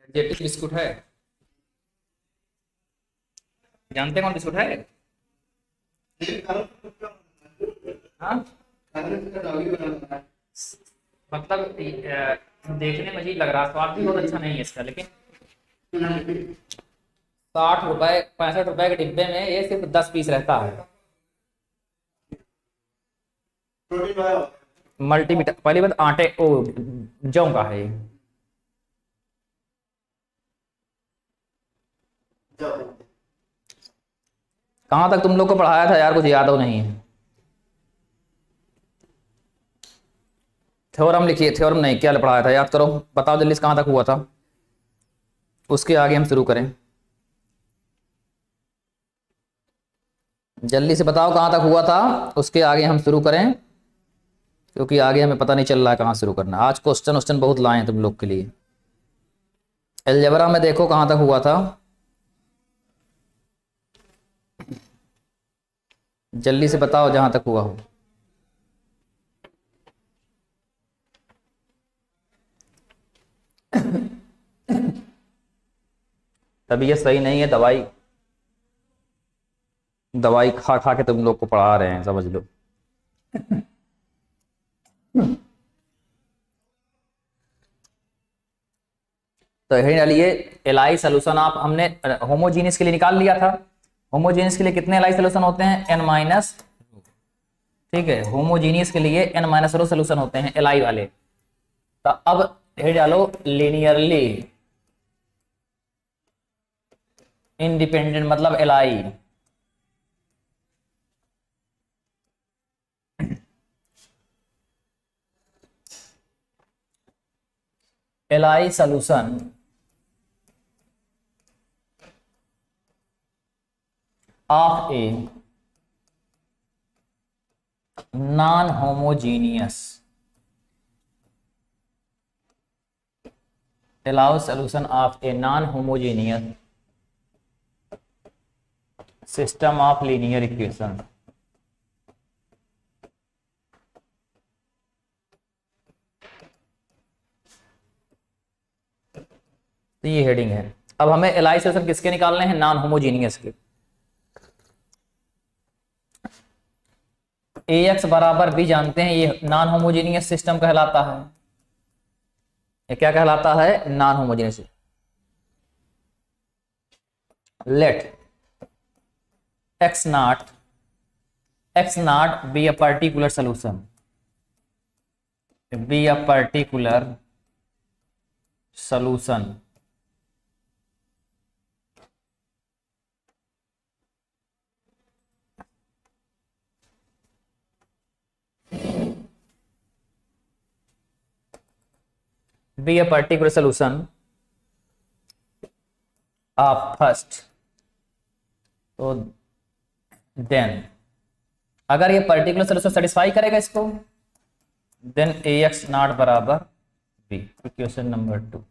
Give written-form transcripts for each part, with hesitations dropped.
जेटिक biscuit है, जानते हैं कौन बिस्कुट है? हाँ, मतलब देखने में अजीब लग रहा है, स्वाद भी बहुत अच्छा नहीं है इसका, लेकिन 60 रुपए 65 रुपए के डिब्बे में ये सिर्फ 10 पीस रहता है। मल्टीमीटर पहली बात, आटे ओ जौ का है ये। कहाँ तक तुम लोग को पढ़ाया था यार, कुछ याद हो नहीं है। थ्योरम लिखिए, थ्योरम नहीं, क्या पढ़ाया था याद करो, बताओ जल्दी से कहाँ तक हुआ था, उसके आगे हम शुरू करें। जल्दी से बताओ कहाँ तक हुआ था, उसके आगे हम शुरू करें, क्योंकि आगे हमें पता नहीं चल रहा है कहाँ शुरू करना। आज क्वेश्चन बहुत लाए हैं तुम लोग के लिए। अलजेब्रा में देखो कहाँ तक हुआ था, जल्दी से बताओ जहां तक हुआ हो। तबीयत सही नहीं है, दवाई दवाई खा खा के तुम लोग को पढ़ा रहे हैं, समझ लो। तो यही डालिए, एलआई सोल्यूशन आप हमने होमोजीनियस के लिए निकाल लिया था। होमोजीनियस के लिए कितने एलआई सोल्यूशन होते हैं? n माइनस, ठीक है, होमोजीनियस के लिए n माइनस रो सोल्यूशन होते हैं एलआई वाले। तो अब यही डालो, लीनियरली इंडिपेंडेंट मतलब LI, LI solution of a non homogeneous, allow solution of a non-homogeneous system of linear equation। तो ये हेडिंग है। अब हमें एलआई सोल्यूशन किसके निकालने हैं? नॉन होमोजीनियस के। ax बराबर b जानते हैं, ये नॉन होमोजीनियस सिस्टम कहलाता है। ये क्या कहलाता है? Non homogeneous. Let x not be a particular solution, be a particular solution be a particular solution of first। तो देन अगर ये पर्टिकुलर सोल्यूशन सेटिस्फाई करेगा इसको, देन ax नॉट बराबर b। Question number 2।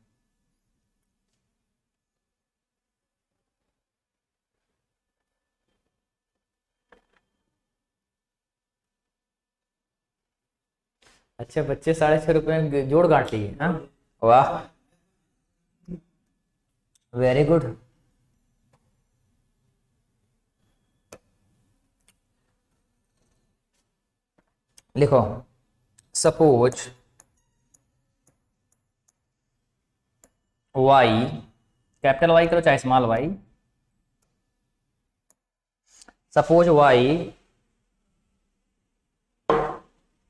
अच्छे बच्चे 6.5 रुपए जोड़ गांठ लिए, हाँ वाह, वेरी गुड। लिखो, सपोज y, कैपिटल Y करो चाहे small y, suppose y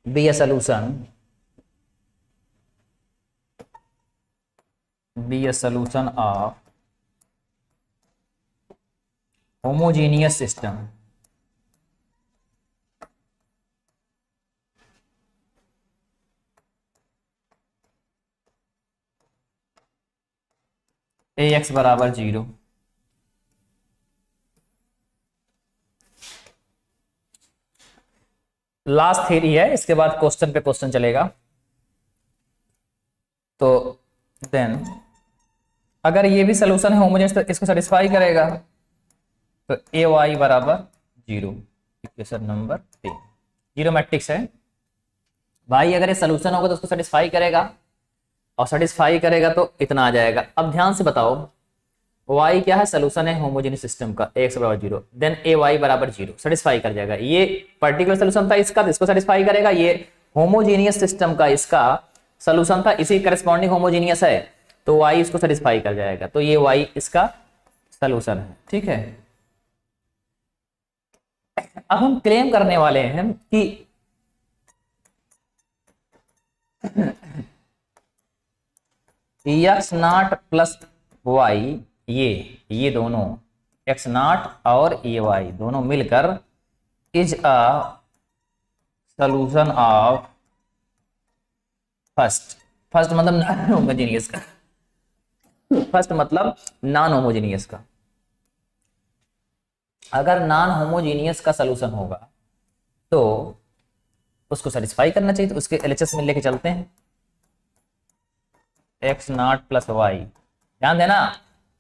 be a solution, be a solution of homogeneous system, ax बराबर 0। लास्ट थ्योरी है, इसके बाद क्वेश्चन पे क्वेश्चन चलेगा। तो देन अगर ये भी सोल्यूशन है होमोजेनियस, तो इसको सेटिस्फाई करेगा, तो ए वाई बराबर 0। इक्वेशन नंबर 3 जीरो मैट्रिक्स है भाई, अगर ये सोल्यूशन होगा तो उसको सेटिस्फाई करेगा, और सेटिस्फाई करेगा तो इतना आ जाएगा। अब ध्यान से बताओ, y क्या है, सोल्यूशन है होमोजेनियस सिस्टम का, x बराबर 0, देन ay बराबर 0 सेटिस्फाई कर जाएगा। ये पर्टिकुलर सोल्यूशन था इसका, इसको सेटिस्फाई करेगा। ये होमोजेनियस सिस्टम का इसका सोल्यूशन था, इसी करस्पॉन्डिंग होमोजेनियस है, तो y इसको सेटिस्फाई कर जाएगा। तो ये y इसका सोल्यूशन है। ठीक है, अब हम क्लेम करने वाले हैं कि एक्स नॉट प्लस वाई, ये दोनों एक्स नॉट और ये वाई दोनों मिलकर is a solution of first मतलब नॉन होमोजेनियस का, फर्स्ट मतलब नॉन होमोजेनियस का। अगर नॉन होमोजेनियस का सोल्यूशन होगा तो उसको सेटिस्फाई करना चाहिए, तो उसके एलएचएस में लेके चलते हैं। एक्स नॉट प्लस वाई, ध्यान देना,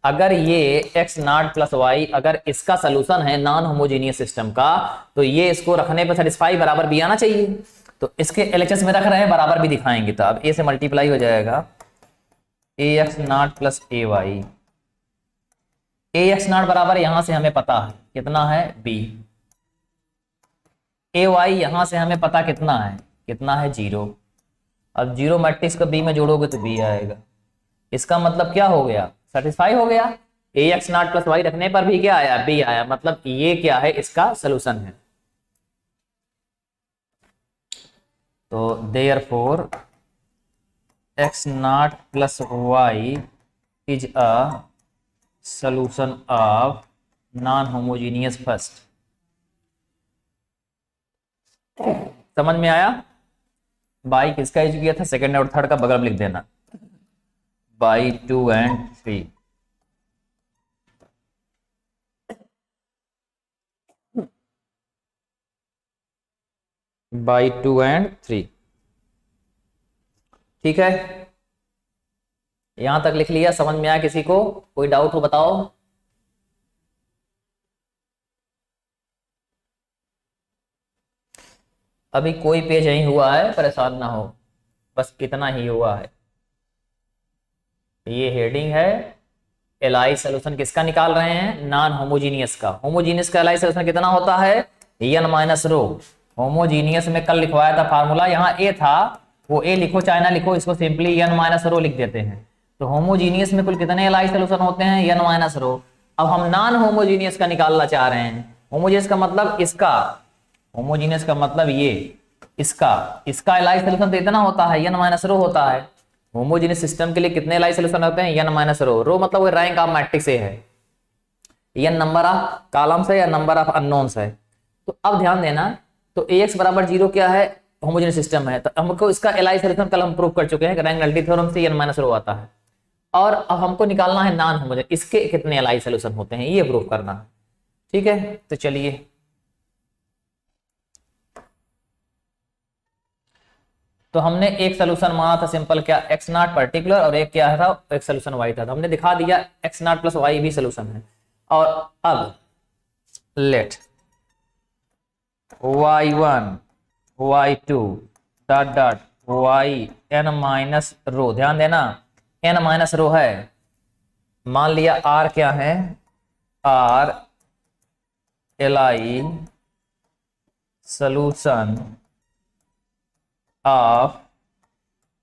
अगर ये एक्स नॉट प्लस वाई अगर इसका सोल्यूशन है नॉन होमोजेनियस सिस्टम का, तो ये इसको रखने पर सेटिस्फाई बराबर भी आना चाहिए। तो इसके एलएचएस में रख रहे हैं, बराबर भी दिखाएंगे, तो अब ए से मल्टीप्लाई हो जाएगा a x not plus a y. A x not बराबर यहां से हमें पता है कितना है, बी। ए वाई यहां से हमें पता कितना है, 0। अब 0 मैट्रिक्स को बी में जोड़ोगे तो बी आएगा। इसका मतलब क्या हो गया, सेटिस्फाई हो गया। ए एक्स नॉट प्लस वाई रखने पर भी क्या आया, बी आया, मतलब ये क्या है, इसका सोल्यूशन है। तो therefore x not plus y is a solution of non homogeneous first. समझ में आया? बाई किसका यूज किया था, सेकंड और थर्ड का बगल में लिख देना, बाई 2 and 3। बाई 2 and 3, ठीक है, यहां तक लिख लिया। समझ में आया किसी को? कोई डाउट हो बताओ। अभी कोई पेज नहीं हुआ है, परेशान ना हो, बस इतना ही हुआ है। ये हेडिंग है, एलआई सोल्यूशन किसका निकाल रहे हैं, नॉन होमोजीनियस का। होमोजीनियस का एलआई सोल्यूशन कितना होता है, एन माइनस रो। होमोजीनियस में कल लिखवाया था फार्मूला, यहाँ ए था, वो ए लिखो चाहे ना लिखो, इसको सिंपली एन माइनस रो लिख देते हैं। तो होमोजीनियस में कुल कितने एलआई सोल्यूशन होते हैं, एन माइनस रो। अब हम नॉन होमोजीनियस का निकालना चाह रहे हैं। होमोजीनियस का मतलब इसका, होमोजीनियस का मतलब ये इसका एलआई सोल्यूशन तो इतना होता है, एन माइनस रो होता है। होमोजेनियस सिस्टम के लिए कितने एलआई सोल्यूशन होते हैं, एन माइनस रो। रो मतलब वो रैंक ऑफ मैट्रिक्स ए है, एन नंबर ऑफ कॉलम्स है या नंबर ऑफ अननोन्स है। तो अब ध्यान देना, तो Ax बराबर 0 क्या है, होमोजेनियस सिस्टम है, तो हमको इसका एलआई सोल्यूशन कल हम प्रूव कर चुके हैं कि रैंक नलिटी थ्योरम से एन माइनस रो आता है। और अब हमको निकालना है नॉन होमोजेनियस, इसके कितने एलआई सोल्यूशन होते हैं ये प्रूव करना है। ठीक है, तो चलिए तो हमने एक सोल्यूशन माना था सिंपल, क्या, एक्स नॉट पर्टिकुलर, और एक क्या था, एक सोल्यूशन वाई था। तो हमने दिखा दिया एक्स नॉट प्लस वाई भी सोल्यूशन है। और अब let y1 y2 dot dot y n minus rho, ध्यान देना n माइनस रो है, मान लिया r क्या है, r li solution of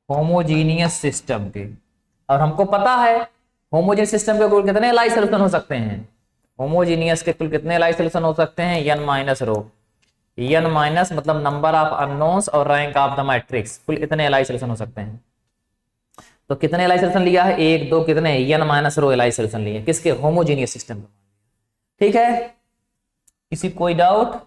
homogeneous system के। और हमको पता है होमोजीनियस सिस्टम के कुल कितने एलआई सोल्यूशन हो सकते हैं, होमोजीनियस के कुल कितने एलआई सोल्यूशन हो सकते हैं, n minus rho. N minus मतलब नंबर ऑफ अननोन्स और रैंक ऑफ द मैट्रिक्स, कुल इतने एलआई सोल्यूशन हो सकते हैं। तो कितने एलआई सोल्यूशन लिया है, 1 2 कितने, n minus rho LI solution लिए किसके, होमोजीनियस सिस्टम। ठीक है, किसी कोई डाउट?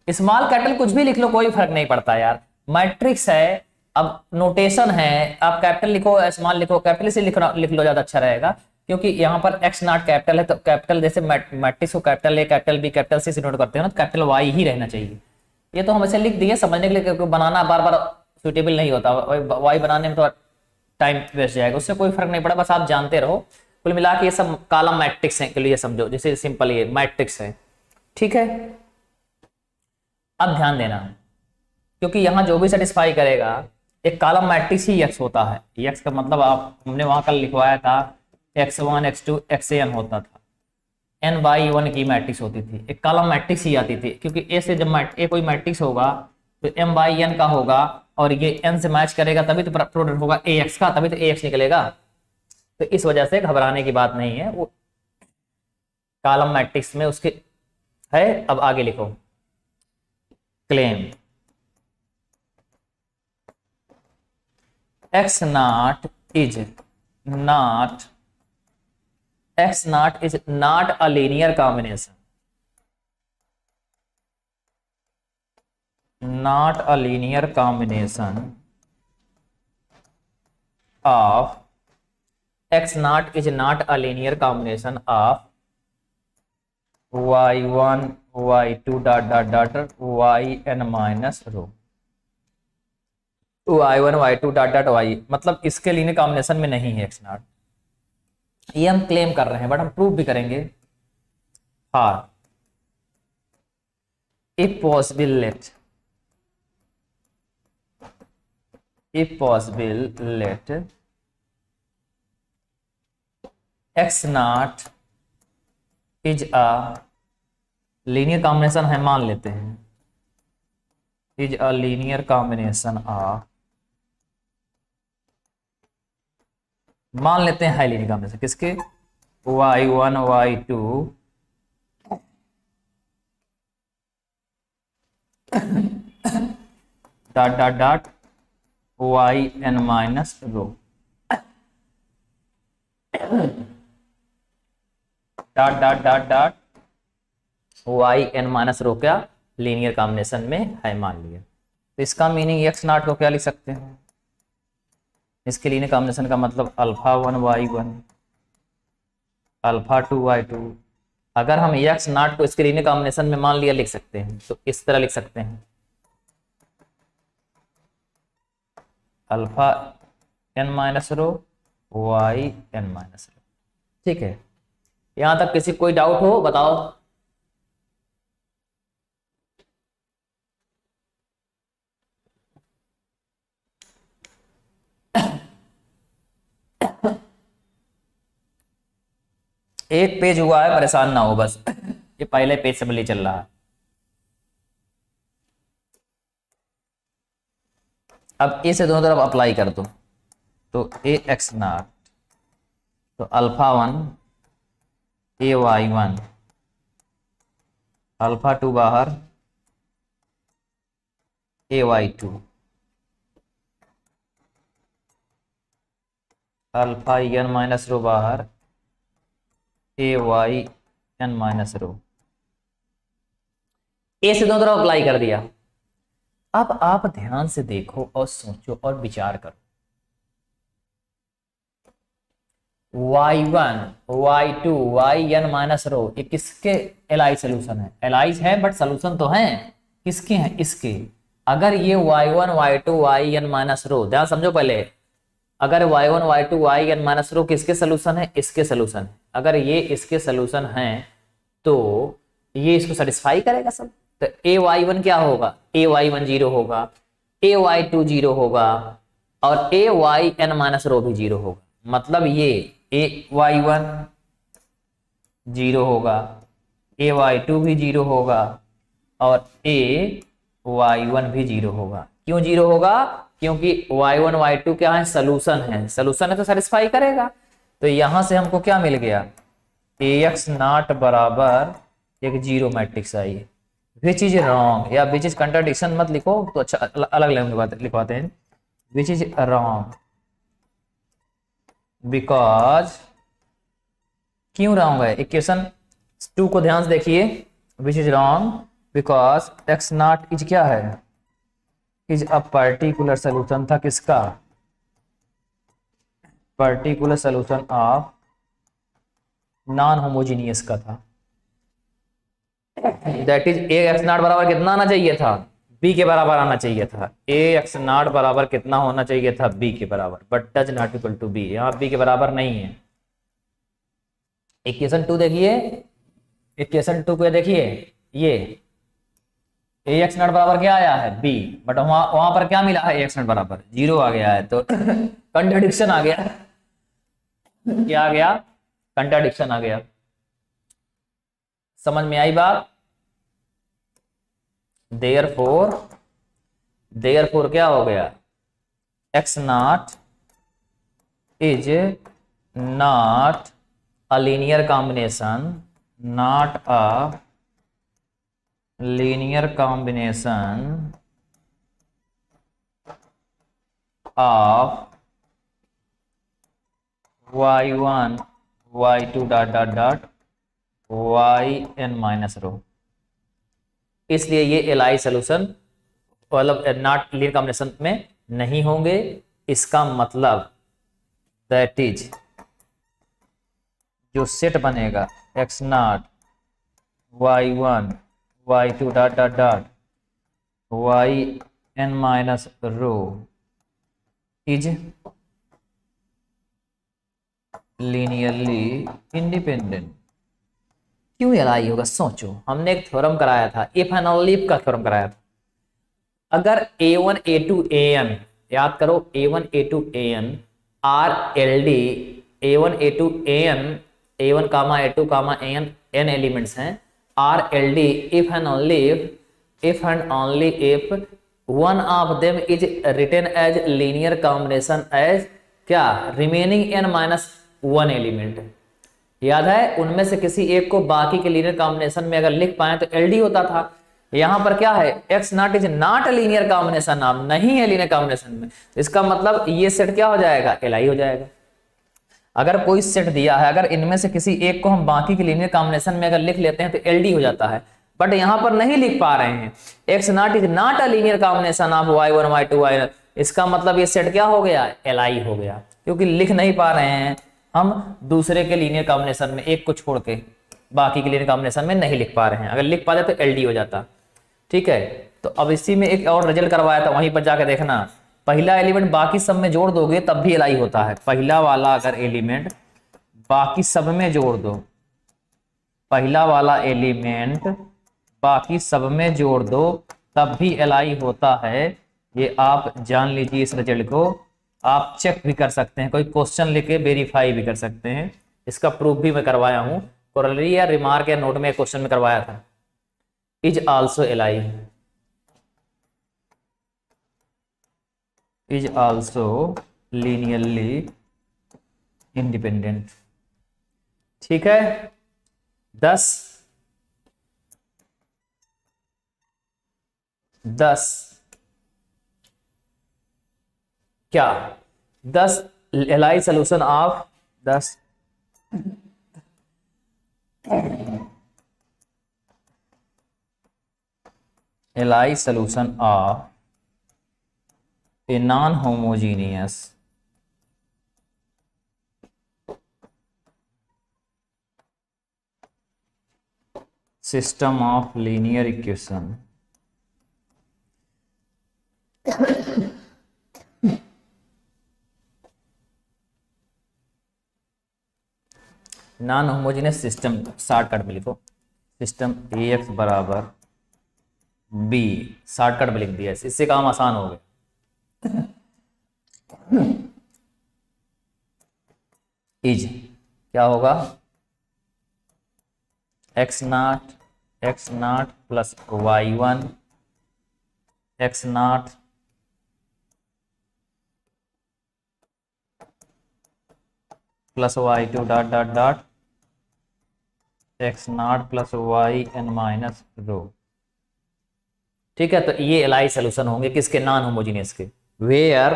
स्मॉल कैपिटल कुछ भी लिख लो, कोई फर्क नहीं पड़ता यार, मैट्रिक्स है। अब नोटेशन है, आप कैपिटल लिखो स्मॉल लिखो, कैपिटल से लिख लो ज्यादा अच्छा रहेगा, क्योंकि यहाँ पर एक्स नॉट कैपिटल है, तो कैपिटल जैसे मैट्रिक्स को capital A capital B capital C से नोट करते हैं ना, तो कैपिटल वाई ही रहना चाहिए। ये तो हम ऐसे लिख दिए समझने के लिए, क्योंकि बनाना बार बार सुटेबल नहीं होता, वाई बनाने में तो टाइम वेस्ट जाएगा, उससे कोई फर्क नहीं पड़ा, बस आप जानते रहो। कुल मिला के ये सब कॉलम मैट्रिक्स है के लिए समझो, जैसे सिंपल ये मैट्रिक्स है। ठीक है, अब ध्यान देना, क्योंकि यहाँ जो भी सेटिस्फाई करेगा, एक कॉलम मैट्रिक्स ही एक्स होता है। एक्स का मतलब आप हमने वहां कल लिखवाया था x1 x2 xn होता था, n बाई 1 की मैट्रिक्स होती थी, एक कॉलम मैट्रिक्स ही आती थी, क्योंकि ए से जब ए कोई मैट्रिक्स होगा तो m बाई n का होगा और ये n से मैच करेगा तभी तो प्रोडक्ट होगा ax का, तभी तो ax निकलेगा। तो इस वजह से घबराने की बात नहीं है, वो कॉलम मैट्रिक्स में उसके है। अब आगे लिखो, claim x naught is not a linear combination, not a linear combination of x naught is not a linear combination of y1 y2 dot dot dot yn minus rho y1 y2 dot dot y, मतलब इसके linear combination में नहीं है x not. ये हम claim कर रहे हैं, बट हम प्रूव भी करेंगे। For if possible let x not is a linear combination है, मान लेते हैं is a linear combination of, मान लेते हैं हाई लीनियर कॉम्बिनेशन किसके, y1 y2 dot dot dot yn minus रो dot dot dot dot yn minus रो क्या linear combination में है, मान लिया। तो इसका मीनिंग x नॉट को क्या लिख सकते हैं, इसके लीनियर कॉम्बिनेशन का मतलब अल्फा 1 y1 अल्फा 2 y2। अगर हम x नॉट को इसके लीनियर कॉम्बिनेशन में मान लिया लिख सकते हैं, तो इस तरह लिख सकते हैं अल्फा n माइनस रो y n माइनस रो। ठीक है, यहां तक किसी कोई डाउट हो बताओ। एक पेज हुआ है, परेशान ना हो बस, ये पहले पेज से चल रहा है। अब ए से दोनों तरफ अप्लाई कर दो, तो ए एक्स नॉट, तो अल्फा 1 ए y1 अल्फा 2 बाहर ए y2 अल्फा n माइनस रो बाहर ए वाई एन माइनस रो। ए से दोनों तरफ अप्लाई कर दिया। अब आप ध्यान से देखो और सोचो और विचार करो, y1 y2 yn minus row ये किसके एलआई सोल्यूशन है, एलआई है बट सोल्यूशन तो है किसके हैं, इसके। अगर ये y1 y2 yn minus rho, ध्यान समझो पहले, अगर y1 y2 yn माइनस रो किसके सोल्यूशन है, इसके सोल्यूशन है। अगर ये इसके सोल्यूशन है तो ये इसको सेटिस्फाई करेगा सब। तो ए y1 क्या होगा, ए y1 0 होगा, ए y2 0 होगा और ए yn माइनस रो भी 0 होगा। मतलब ये ए y1 0 होगा, ए y2 भी 0 होगा और ए y1 भी 0 होगा। क्यों 0 होगा, क्योंकि y1 y2 क्या है, सोल्यूशन है, सोल्यूशन है तो सेटिस्फाई करेगा। तो यहां से हमको क्या मिल गया, ax नॉट बराबर एक zero matrix I, which is wrong, या विच इज कंट्राडिक्शन मत लिखो तो अच्छा, अलग लैंग्वेज लिखवाते हैं, विच इज रॉन्ग बिकॉज, क्यों रॉन्ग है, इक्वेशन 2 को ध्यान से देखिए, which is wrong because x not is क्या है, इज अ पर्टिकुलर सोल्यूशन था किसका, particular solution of non homogeneous का था। That is a x not बराबर कितना आना चाहिए था, बी के बराबर आना चाहिए था। ए एक्स नॉट बराबर कितना होना चाहिए था, बी के बराबर, but does not equal to B, यहाँ बी के बराबर नहीं है। इक्वेशन 2 देखिए, इक्वेशन 2 को देखिए, ये ए एक्स नॉट बराबर क्या आया है बी, बट वहां पर क्या मिला है, ए एक्स नॉट बराबर 0 आ गया है, तो कंट्राडिक्शन आ गया। क्या आ गया, कंट्राडिक्शन आ गया। समझ में आई बात? देयरफॉर क्या हो गया, x not is not a linear combination, not a linear combination of y1 y2 dot dot dot yn minus रो। इसलिए ये एलआई सोल्यूशन मतलब नॉट लीनियर कॉम्बिनेशन में नहीं होंगे। इसका मतलब दैट इज जो सेट बनेगा x not y1 y2 dot dot dot yn minus row is linearly independent. क्यों एलआई होगा? सोचो, हमने एक थ्योरम कराया था, इफ एंड ओनली इफ का थ्योरम कराया था। अगर a1 a2 an, याद करो a1 a2 an are L D, a1 a2 an a1 comma a2 comma an n elements हैं, are L D if and only if one of them is written as linear combination as क्या, remaining n minus one element. याद है, उनमें से किसी एक को बाकी के लीनियर कॉम्बिनेशन में अगर लिख पाए तो एलडी होता था। यहां पर क्या है, x not is not a linear combination, नाम नहीं है लीनियर कॉम्बिनेशन में, इसका मतलब ये सेट क्या हो जाएगा, एलआई हो जाएगा। अगर कोई सेट दिया है, अगर इनमें से किसी एक को हम बाकी के लीनियर कॉम्बिनेशन में अगर लिख लेते हैं तो एलडी हो जाता है, बट यहां पर नहीं लिख पा रहे हैं, x not is not a linear combination of y1 y2 y, इसका मतलब ये सेट क्या हो गया, एलआई हो गया, क्योंकि लिख नहीं पा रहे हैं हम दूसरे के लीनियर कॉम्बिनेशन में, एक को छोड़ के बाकी के लीनियर कॉम्बिनेशन में नहीं लिख पा रहे हैं। अगर लिख पाते तो एलडी हो जाता। ठीक है, तो अब इसी में एक और रिजल्ट करवाया था, वहीं पर जाकर देखना, पहला एलिमेंट बाकी सब में जोड़ दोगे तब भी एलआई होता है। पहला वाला अगर एलिमेंट बाकी सब में जोड़ दो, पहला वाला एलिमेंट बाकी सब में जोड़ दो तब भी एलआई होता है। ये आप जान लीजिए, इस रिजल्ट को आप चेक भी कर सकते हैं, कोई क्वेश्चन लेके वेरीफाई भी कर सकते हैं। इसका प्रूफ भी मैं करवाया हूं, कोरोलरी या रिमार्क या नोट में क्वेश्चन में करवाया था। Is also LI, is also linearly independent. ठीक है, 10 क्या, 10 LI solution of 10 LI solution of a non homogeneous system of linear equation non homogeneous system, shortcut में लिखो सिस्टम ए एक्स बराबर बी, शॉर्टकट में लिख दिया, इससे काम आसान हो गया। इज क्या होगा, x not plus y1 x not plus y2 dot dot dot x not plus yn minus row. ठीक है, तो ये एलआई सोल्यूशन होंगे किसके, नॉन होमोजीनियस के, वेयर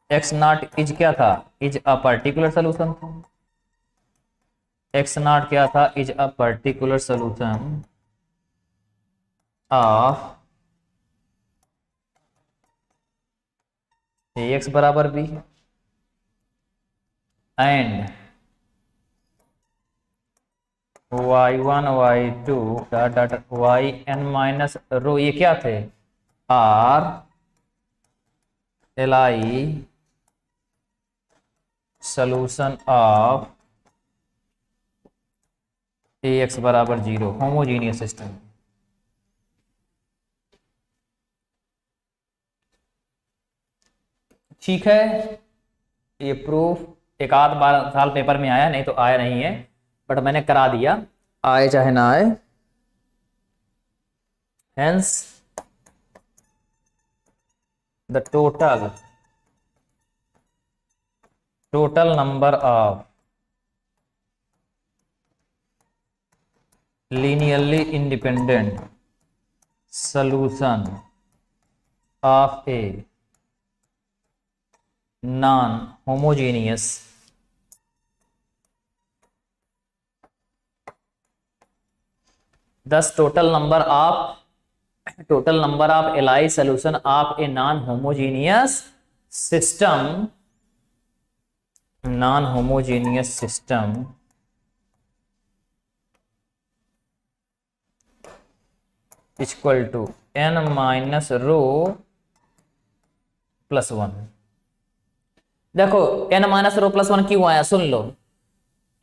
एक्स नॉट इज क्या था, इज अ पर्टिकुलर सोल्यूशन था, एक्स नॉट क्या था, is a particular solution of x बराबर b and y1 y2 dot dot yn minus row, ये क्या थे, are L I solution of A x बराबर 0 होमोजीनियस सिस्टम। ठीक है, ये प्रूफ एक आध बार साल पेपर में आया, नहीं तो आया नहीं है, बट मैंने करा दिया, आए चाहे ना आए। Hence the total number of linearly independent solution of a non-homogeneous thus total number of Li solution of a non-homogeneous system equal to n minus rho plus 1। देखो n माइनस रो प्लस 1 क्यों आया, सुन लो।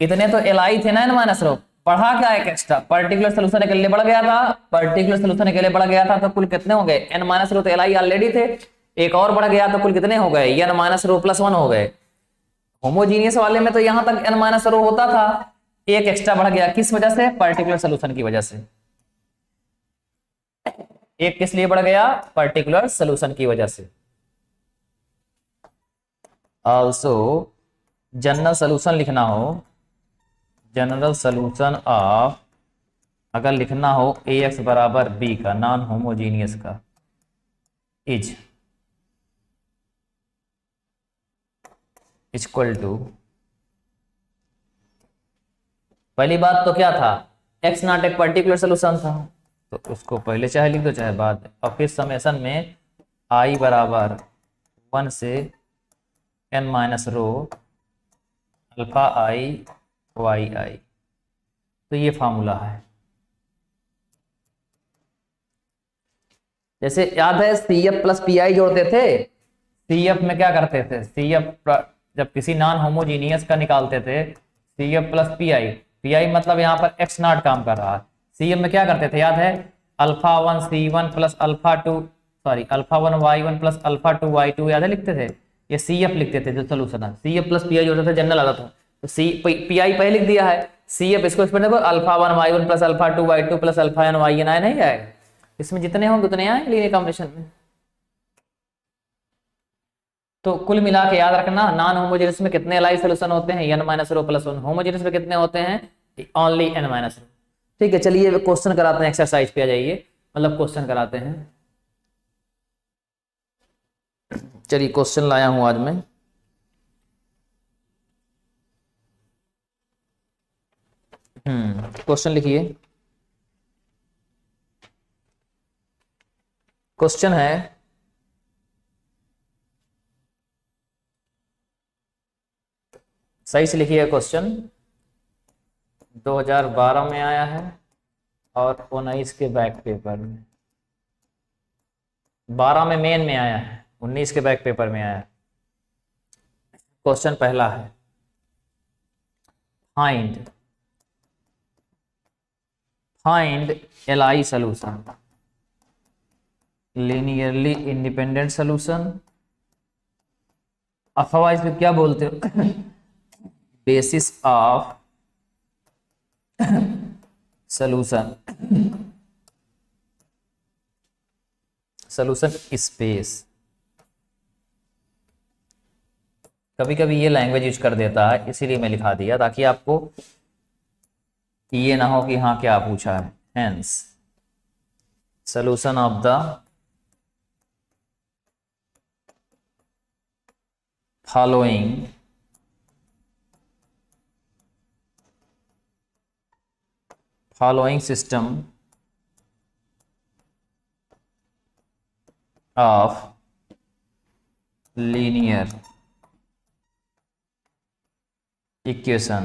इतने तो Li थे ना n minus रो, बढ़ा क्या एक एक्स्ट्रा पर्टिकुलर सोल्यूशन के लिए बढ़ गया था, पर्टिकुलर सोल्यूशन के लिए बढ़ गया था, तो कुल कितने हो गए, n माइनस रो तो Li ऑलरेडी थे, एक और बढ़ गया तो कुल कितने हो गए, n माइनस रो प्लस 1 हो गए। होमोजीनियस वाले में तो यहां तक n माइनस रो होता था, एक एक्स्ट्रा बढ़ गया, किस वजह से, पर्टिकुलर सोल्यूशन की वजह से। एक किस लिए बढ़ गया, पर्टिकुलर सोल्यूशन की वजह से। ऑल्सो जनरल सोल्यूशन लिखना हो, जनरल सोल्यूशन ऑफ अगर लिखना हो ए एक्स बराबर बी का, नॉन होमोजीनियस का, इज इक्वल टू, पहली बात तो क्या था, एक्स नॉट एक पर्टिकुलर सोल्यूशन था, तो उसको पहले चाहे लिख दो चाहे बाद में, और फिर समेशन में आई बराबर 1 से n माइनस रो अल्फा आई वाई आई, तो ये फार्मूला है। जैसे याद है CF प्लस PI जोड़ते थे, CF में क्या करते थे, CF जब किसी नॉन होमोजीनियस का निकालते थे, CF प्लस PI मतलब यहाँ पर x नॉट काम कर रहा है, CF में क्या करते थे याद है, alpha 1 C1 plus alpha 2 sorry alpha 1 Y1 plus alpha 2 Y2 याद है लिखते थे, ये CF लिखते थे जो सोल्यूशन है, CF प्लस PI जोड़ते थे, जनरल आता था, तो PI पहले लिख दिया है, CF इसको एक्सपेंड देखो, alpha 1 Y1 plus alpha 2 Y2 plus alpha n YN आए नहीं आएगा, इसमें जितने होंगे उतने आए लीनियर कॉम्बिनेशन में। तो कुल मिला के याद रखना, नॉन होमोजेनियस में कितने Li सॉल्यूशन होते हैं, n minus rho plus 1, homogeneous में कितने होते हैं, ओनली n माइनस रो। ठीक है, चलिए क्वेश्चन कराते हैं, एक्सरसाइज पे आ जाइए, मतलब क्वेश्चन कराते हैं। चलिए क्वेश्चन लाया हूं आज मैं, क्वेश्चन लिखिए। क्वेश्चन है, सही से लिखिए, क्वेश्चन 2012 में आया है और 19 के बैक पेपर में, 12 में मेन में आया है, 19 के बैक पेपर में आया है। क्वेश्चन पहला है, find Li solution, linearly independent solution, अथवा इसमें क्या बोलते हो बेसिस ऑफ सॉल्यूशन स्पेस। कभी कभी ये लैंग्वेज यूज कर देता है, इसीलिए मैं लिखा दिया ताकि आपको ये ना हो कि हाँ क्या पूछा है। Hence solution of the following system of linear equation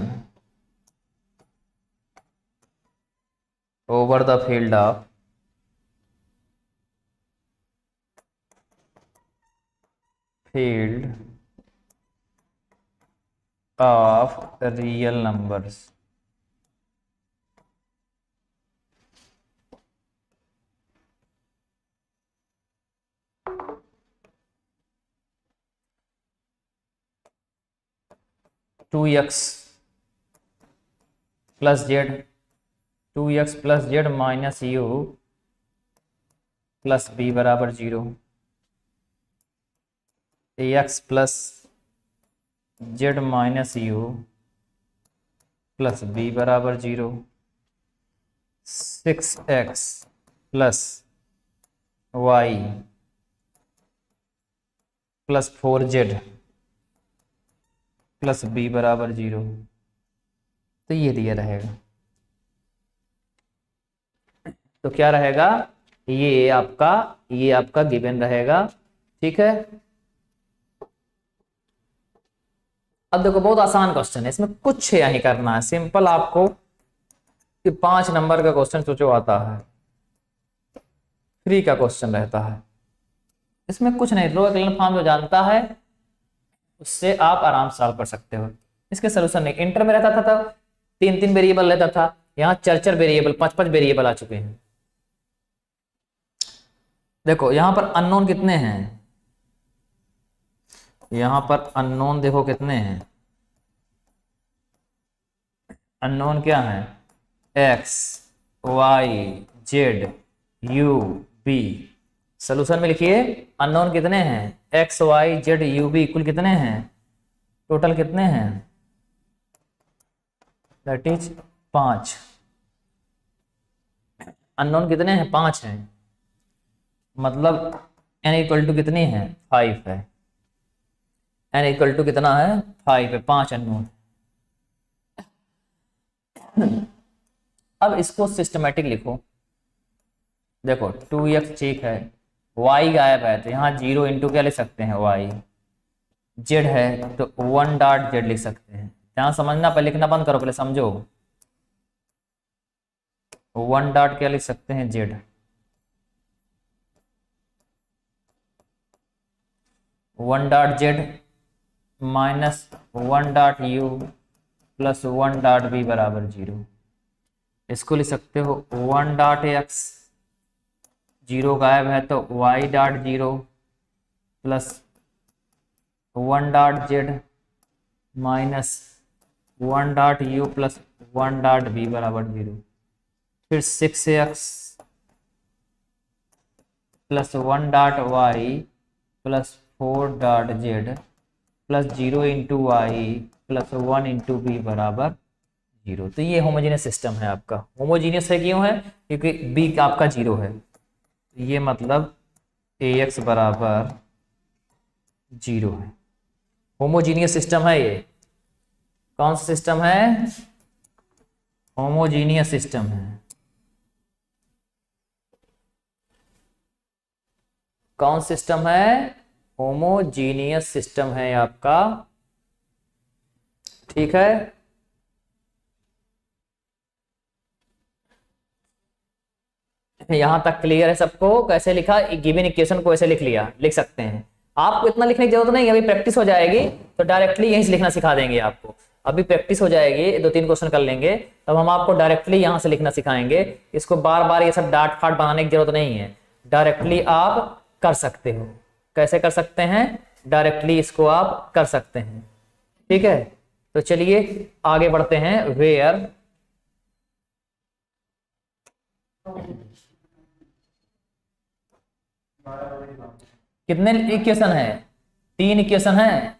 over the field of real numbers 2x plus z, 2x plus z minus u plus b बराबर 0, ax plus z minus u plus b बराबर 0, 6x plus y plus 4z plus b बराबर 0। तो ये दिया रहेगा। तो क्या रहेगा, ये आपका गिवन रहेगा। ठीक है, अब देखो बहुत आसान क्वेश्चन है, इसमें कुछ नहीं करना है, सिंपल आपको कि 5 नंबर का क्वेश्चन सोचो आता है, फ्री का क्वेश्चन रहता है, इसमें कुछ नहीं, रो एक्लन फॉर्म जो जानता है उससे आप आराम से सॉल्व कर सकते हो। इसके सोल्यूशन नहीं, इंटर में रहता था तब 3 वेरिएबल रहता था, यहाँ 4 वेरिएबल 5 वेरिएबल आ चुके हैं। देखो यहाँ पर अननोन कितने हैं, यहाँ पर अननोन देखो कितने हैं, अननोन क्या है, x y z u b। Solution में लिखिए अननोन कितने हैं, x y z u b, कुल कितने हैं, टोटल कितने हैं, दैट इज 5। अननोन कितने हैं, 5 हैं, मतलब n इक्वल टू कितनी है, 5 है, n इक्वल टू कितना है, 5 है, 5 अननोन। अब इसको सिस्टमेटिक लिखो, देखो 2x ठीक है, y गायब है तो यहाँ 0 इंटू क्या लिख सकते हैं, y, z है तो 1 डॉट z लिख सकते हैं। यहाँ समझना, पहले लिखना बंद करो, पहले समझो, 1 डॉट क्या लिख सकते हैं, z, 1 dot z minus 1 dot u plus 1 dot b बराबर 0। इसको लिख सकते हो 1 डॉट x, 0 गायब है तो y dot 0 plus 1 dot z minus 1 dot u plus 1 dot b बराबर 0। फिर 6x plus 1 dot y plus 4 dot z plus 0 into y plus 1 into b बराबर 0। तो ये होमोजीनियस सिस्टम है आपका। होमोजीनियस है क्यों है, क्योंकि बी आपका 0 है, ये मतलब ax बराबर 0 है। होमोजीनियस सिस्टम है ये। कौन सा सिस्टम है, होमोजीनियस सिस्टम है। कौन सिस्टम है, होमोजीनियस सिस्टम है आपका। ठीक है, यहां तक क्लियर है सबको। कैसे लिखा, गिवन इक्वेशन को ऐसे लिख सकते हैं। आपको इतना लिखने की जरूरत नहीं, अभी प्रैक्टिस हो जाएगी तो डायरेक्टली यहीं से लिखना सिखा देंगे आपको। अभी प्रैक्टिस हो जाएगी, 2-3 क्वेश्चन कर लेंगे तब हम आपको डायरेक्टली यहां से लिखना सिखाएंगे। इसको बार बार ये सब डांट फाट बनाने की जरूरत नहीं है, डायरेक्टली आप कर सकते हो। कैसे कर सकते हैं, डायरेक्टली इसको आप कर सकते हैं। ठीक है, तो चलिए आगे बढ़ते हैं। वेयर कितने इक्वेशन है, 3 इक्वेशन है।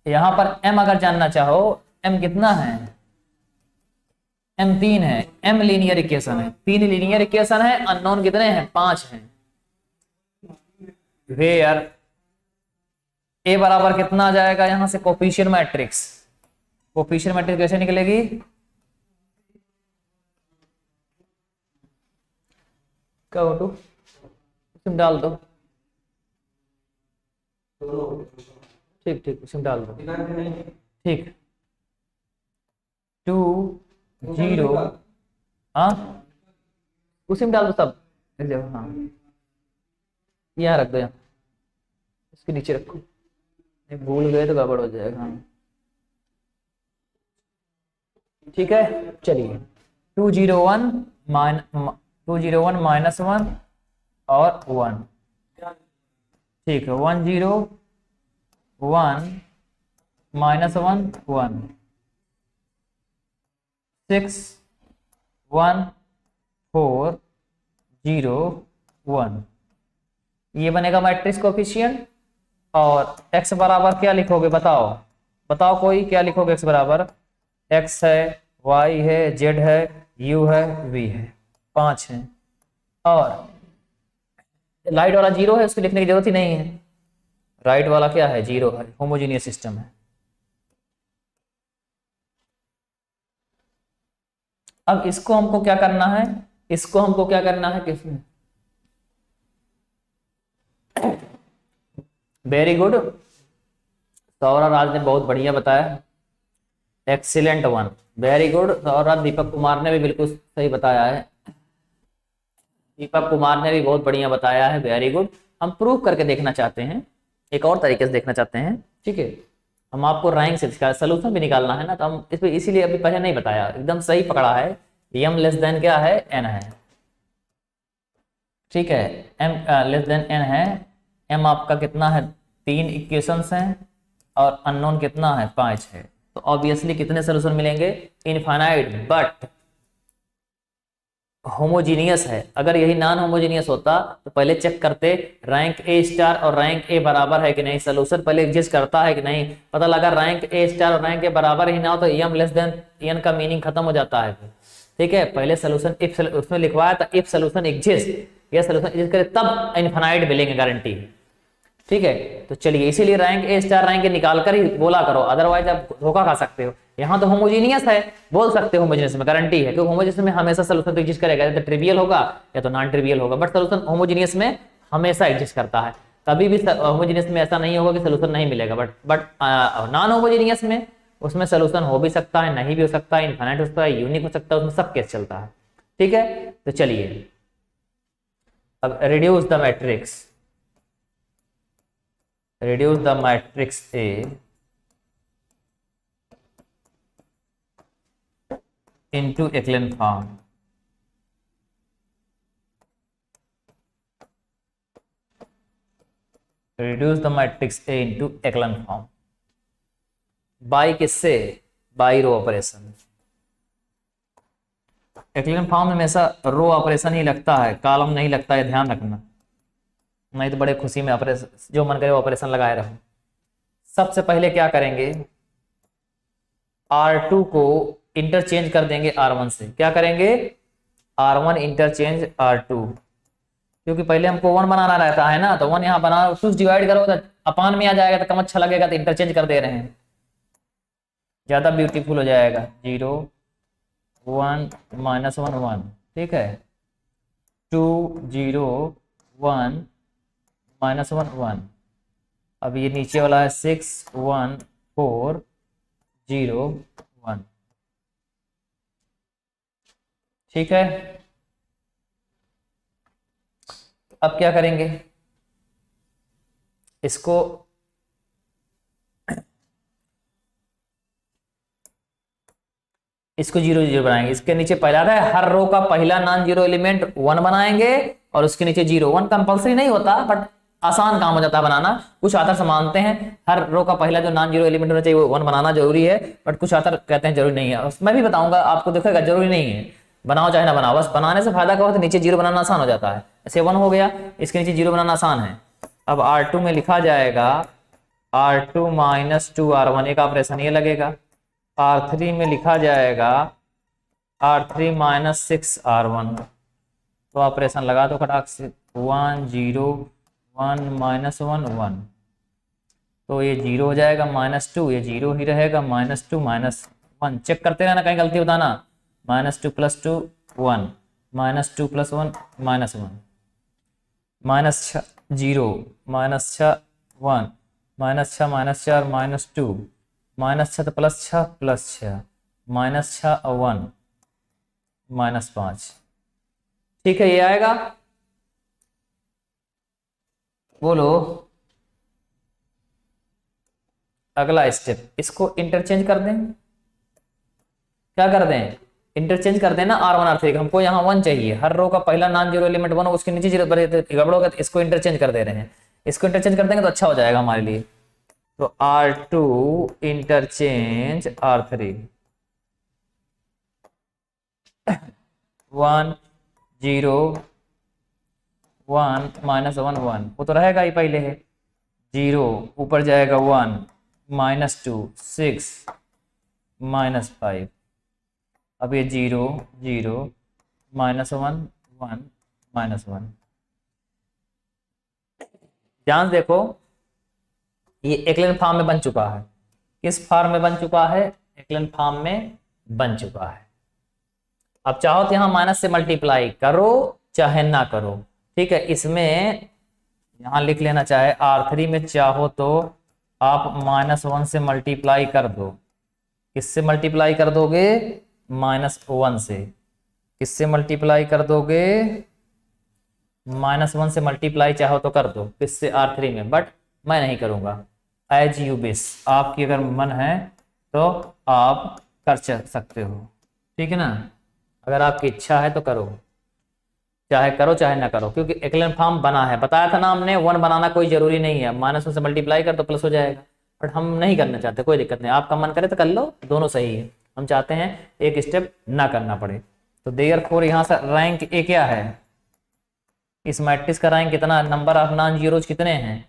यहां पर m अगर जानना चाहो, m कितना है, m 3 है, m लीनियर इक्वेशन है, 3 लीनियर इक्वेशन है। अननोन कितने हैं, 5 हैं। वेयर a बराबर कितना आ जाएगा, यहां से कोफिशिएंट मैट्रिक्स। कोफिशिएंट मैट्रिक्स कैसे निकलेगी, क्या हो, तुम डाल दो, ठीक ठीक उसमें डाल दो, ठीक। 2 0, हाँ उसी में डाल दो सब, हाँ यहाँ रख दो, यहाँ इसके नीचे रखो, नहीं भूल गए तो गड़बड़ हो जाएगा। हाँ ठीक है, चलिए 201 माइनस 1 और 1, ठीक है, 1 0 1 माइनस 1 1, 6 1 4 0 1, ये बनेगा मैट्रिक्स कोफिशिएंट। और x बराबर क्या लिखोगे, बताओ बताओ कोई, क्या लिखोगे x बराबर? x है, y है, z है, u है, v है, 5 है। और राइट वाला 0 है, उसको लिखने की जरूरत ही नहीं है। राइट वाला क्या है? 0 है, होमोजीनियस सिस्टम है। अब इसको हमको क्या करना है, इसको हमको क्या करना है किसमें? वेरी गुड, सौरभ राज ने बहुत बढ़िया बताया, excellent one, very good Saurabh. Deepak Kumar ने भी बिल्कुल सही बताया है, दीपक कुमार ने भी बहुत बढ़िया बताया है, वेरी गुड। हम प्रूव करके देखना चाहते हैं, एक और तरीके से देखना चाहते हैं, ठीक है। हम आपको रैंक से सोल्यूशन भी निकालना है ना, तो हम इस पर इसीलिए अभी पहले नहीं बताया, एकदम सही पकड़ा है। m लेस देन क्या है? n है, ठीक है, m लेस देन n है। m आपका कितना है? 3 इक्वेशंस हैं और अननोन कितना है? 5 है। तो ऑब्वियसली कितने सोल्यूशन मिलेंगे? इनफाइनाइट, बट होमोजीनियस है। अगर यही नॉन होमोजीनियस होता तो पहले चेक करते रैंक ए स्टार और रैंक ए बराबर है कि नहीं, सोल्यूशन पहले एग्जिस्ट करता है कि नहीं। पता लगा रैंक ए स्टार और रैंक ए बराबर ही ना हो तो m लेस देन n का मीनिंग खत्म हो जाता है, ठीक है। पहले सोल्यूशन इफ उसमें लिखवाया था, इफ सोल्यूशन एग्जिस्ट, या सोल्यूशन एग्जिस्ट करे तब इनफाइनाइट मिलेंगे, गारंटी, ठीक है। तो चलिए इसीलिए rank A star rank A निकाल कर ही बोला करो, अदरवाइज आप धोखा खा सकते हो। यहाँ तो होमोजीनियस है, बोल सकते हो होमोजीनियस में, गारंटी है, क्योंकि होमोजीनियस में हमेशा सोल्यूशन तो एग्जिस्ट करेगा, या तो ट्रिवियल होगा या तो नॉन ट्रिवियल होगा, बट सोल्यूशन होमोजीनियस में हमेशा एग्जिस्ट करता है। कभी भी होमोजीनियस में ऐसा नहीं होगा कि सोल्यूशन नहीं मिलेगा, बट नॉन होमोजीनियस में उसमें सोल्यूशन हो भी सकता है, नहीं भी हो सकता है, इनफाइनाइट हो सकता है, यूनिक हो सकता है, उसमें सब केस चलता है, ठीक है। तो चलिए अब reduce the matrix, reduce the matrix A into echelon form। reduce the matrix A into echelon form by किससे? By row operation. echelon form में हमेशा रो ऑपरेशन ही लगता है, कॉलम नहीं लगता है, ध्यान रखना, नहीं तो बड़े खुशी में ऑपरेशन जो मन करे ऑपरेशन लगाए रहो। सबसे पहले क्या करेंगे, R2 को इंटरचेंज कर देंगे R1 से। क्या करेंगे? R1 इंटरचेंज R2, क्योंकि पहले हमको 1 बनाना रहता है ना, तो 1 यहाँ बना, 2 डिवाइड करो तो अपान में आ जाएगा, तो कम अच्छा लगेगा, तो इंटरचेंज कर दे रहे हैं, ज्यादा ब्यूटीफुल हो जाएगा। 0 1 -1 1, ठीक है। 2 0 1 -1 1। अब ये नीचे वाला है 6 1 4 0 1, ठीक है। अब क्या करेंगे, इसको इसको 0 0 बनाएंगे। इसके नीचे पहला है, हर रो का पहला नॉन जीरो एलिमेंट 1 बनाएंगे और उसके नीचे 0। 1 कंपल्सरी नहीं होता, बट आसान काम हो जाता है बनाना। कुछ आथर मानते हैं हर रो का पहला जो नॉन जीरो एलिमेंट होना चाहिए वो 1 बनाना जरूरी है, बट कुछ आथर कहते हैं जरूरी नहीं है। मैं भी बताऊंगा आपको, दिखेगा जरूरी नहीं है, बनाओ चाहे ना बनाओ, बस बनाने से फायदा क्या होता है, नीचे 0 बनाना आसान हो जाता है। ऐसे 1 हो गया, इसके नीचे 0 बनाना आसान है। अब R2 में लिखा जाएगा R2 -2 R1, एक ऑपरेशन ये लगेगा। R3 में लिखा जाएगा R3 -6 R1, तो ऑपरेशन लगा दो खटाक से, 1 0 1 -1 1, तो ये 0 हो जाएगा, -2 ये 0 ही रहेगा, -2 -1, चेक करते रहना कहीं गलती बताना। -2 + 2 1, -2 + 1 -1, -6 0 -6 1, -6 -4 -2, -6 + 6 + 6, -6 1 -5, ठीक है। ये आएगा, बोलो। अगला स्टेप, इसको इंटरचेंज कर दें। क्या कर दें? इंटरचेंज कर देना R1 R3, हमको यहाँ 1 चाहिए, हर रो का पहला नॉन जीरो एलिमेंट 1 हो, उसके नीचे 0 गड़बड़ होगा, तो इसको इंटरचेंज कर दे रहे हैं। इसको इंटरचेंज कर देंगे तो अच्छा हो जाएगा हमारे लिए। तो R2 इंटरचेंज R3, 1 0 1 -1 1, वो तो रहेगा ही पहले है। 0 ऊपर जाएगा 1 -2 6 -5। अब ये 0 0 -1 1 -1। ध्यान देखो, ये एक्लन फॉर्म में बन चुका है। किस फॉर्म में बन चुका है? एक्लन फॉर्म में बन चुका है। अब चाहो तो यहां माइनस से मल्टीप्लाई करो चाहे ना करो, ठीक है। इसमें यहां लिख लेना, चाहे R3 में चाहो तो आप -1 से मल्टीप्लाई कर दो। किससे मल्टीप्लाई कर दोगे? -1 से। किससे मल्टीप्लाई कर दोगे? -1 से मल्टीप्लाई चाहो तो कर दो। किससे? R3 में, बट मैं नहीं करूंगा। एज यू विश, आपकी अगर मन है तो आप कर सकते हो, ठीक है ना। अगर आपकी इच्छा है तो करो चाहे ना करो, क्योंकि एक्लन फॉर्म बना है। बताया था ना हमने, 1 बनाना कोई जरूरी नहीं है, -1 से मल्टीप्लाई कर तो प्लस हो जाएगा, बट हम नहीं करना चाहते। कोई दिक्कत नहीं, आपका मन करे तो कर लो, दोनों सही है। हम चाहते हैं एक स्टेप ना करना पड़े। तो देयरफॉर यहाँ से रैंक ए क्या है? इस मैट्रिक्स का रैंक कितना? नंबर ऑफ नॉन जीरोज कितने हैं?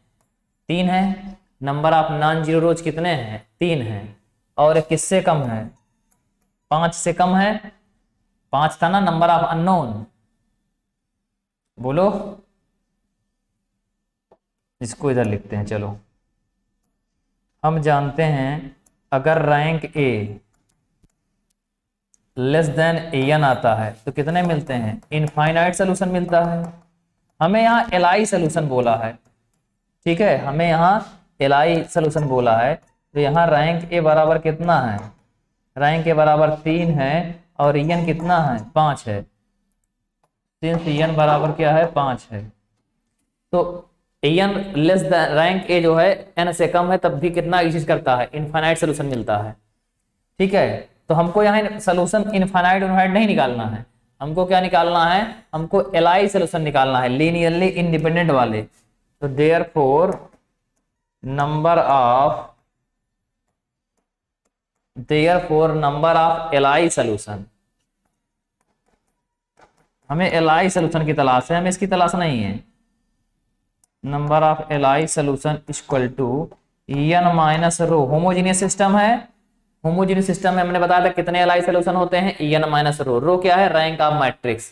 3 है। नंबर ऑफ नॉन जीरो रोज कितने हैं? 3 है। और एक किससे कम है? 5 से कम है। 5 था ना नंबर ऑफ अननोन, बोलो। इसको इधर लिखते हैं, चलो। हम जानते हैं अगर rank A less than n आता है तो कितने मिलते हैं? इनफाइनाइट सोल्यूशन मिलता है। हमें यहाँ एलआई सोल्यूशन बोला है, ठीक है। हमें यहाँ एलआई सोल्यूशन बोला है, तो यहाँ रैंक ए बराबर कितना है? रैंक ए बराबर 3 है, और एन कितना है? 5 है। सिंस एन बराबर क्या है? 5 है, तो n less than rank A जो है एन से कम है, तब भी कितना एग्जिस्ट करता है? इनफाइनाइट सोल्यूशन मिलता है, ठीक है। तो हमको यहाँ सोल्यूशन इनफाइनाइट नहीं निकालना है, हमको क्या निकालना है? हमको एलआई सोल्यूशन निकालना है, लीनियरली इंडिपेंडेंट वाले। तो therefore number of LI solution, हमें एलआई सोल्यूशन की तलाश है, हमें इसकी तलाश नहीं है। Number of LI solution equal to n minus rho. Homogeneous system है, होमोजीनियस सिस्टम में हमने बताया था कितने एलआई सोल्यूशन होते हैं? एन माइनस रो। रो क्या है? Rank of matrix.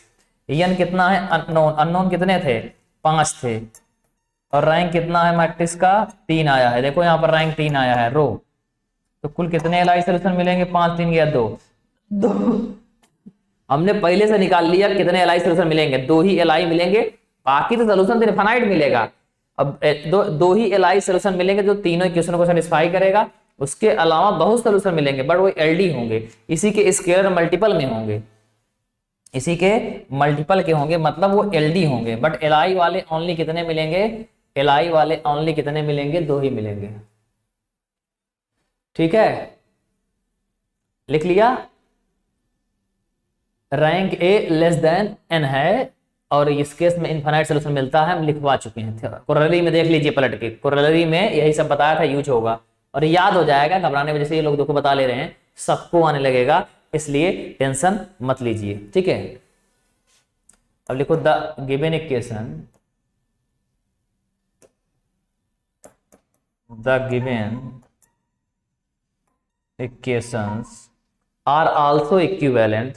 एन कितना है? अननोन। अननोन कितने थे? 5 थे। और रैंक कितना है मैट्रिक्स का? 3 आया है। देखो यहाँ पर रैंक 3 आया है, रो। तो कुल कितने एलआई सोल्यूशन मिलेंगे? 5 3 गया 2। हमने पहले से निकाल लिया कितने एलआई सोल्यूशन मिलेंगे, 2 ही एलआई मिलेंगे, बाकी तो सोल्यूशन तो इनफाइनाइट मिलेगा। अब दो ही एलआई सोल्यूशन मिलेंगे जो तीनों इक्वेशन को सेटिस्फाई करेगा। उसके अलावा बहुत सोल्यूशन मिलेंगे, बट वो एलडी होंगे, इसी के स्केलर मल्टीपल में होंगे, इसी के मल्टीपल के होंगे, मतलब वो एलडी होंगे। बट एलआई वाले ओनली कितने मिलेंगे? एलआई वाले ओनली कितने मिलेंगे? 2 ही मिलेंगे, ठीक है। लिख लिया। Rank A less than n है, और इस केस में इनफाइनाइट सोल्यूशन मिलता है, हम लिखवा चुके हैं। कोरोलरी में देख लीजिए पलट के, कोरोलरी में यही सब बताया था, यूज होगा और याद हो जाएगा। घबराने वजह से ये लोग देखो बता ले रहे हैं, सबको आने लगेगा, इसलिए टेंशन मत लीजिए, ठीक है। अब लिखो the given equation, the given equations are also equivalent,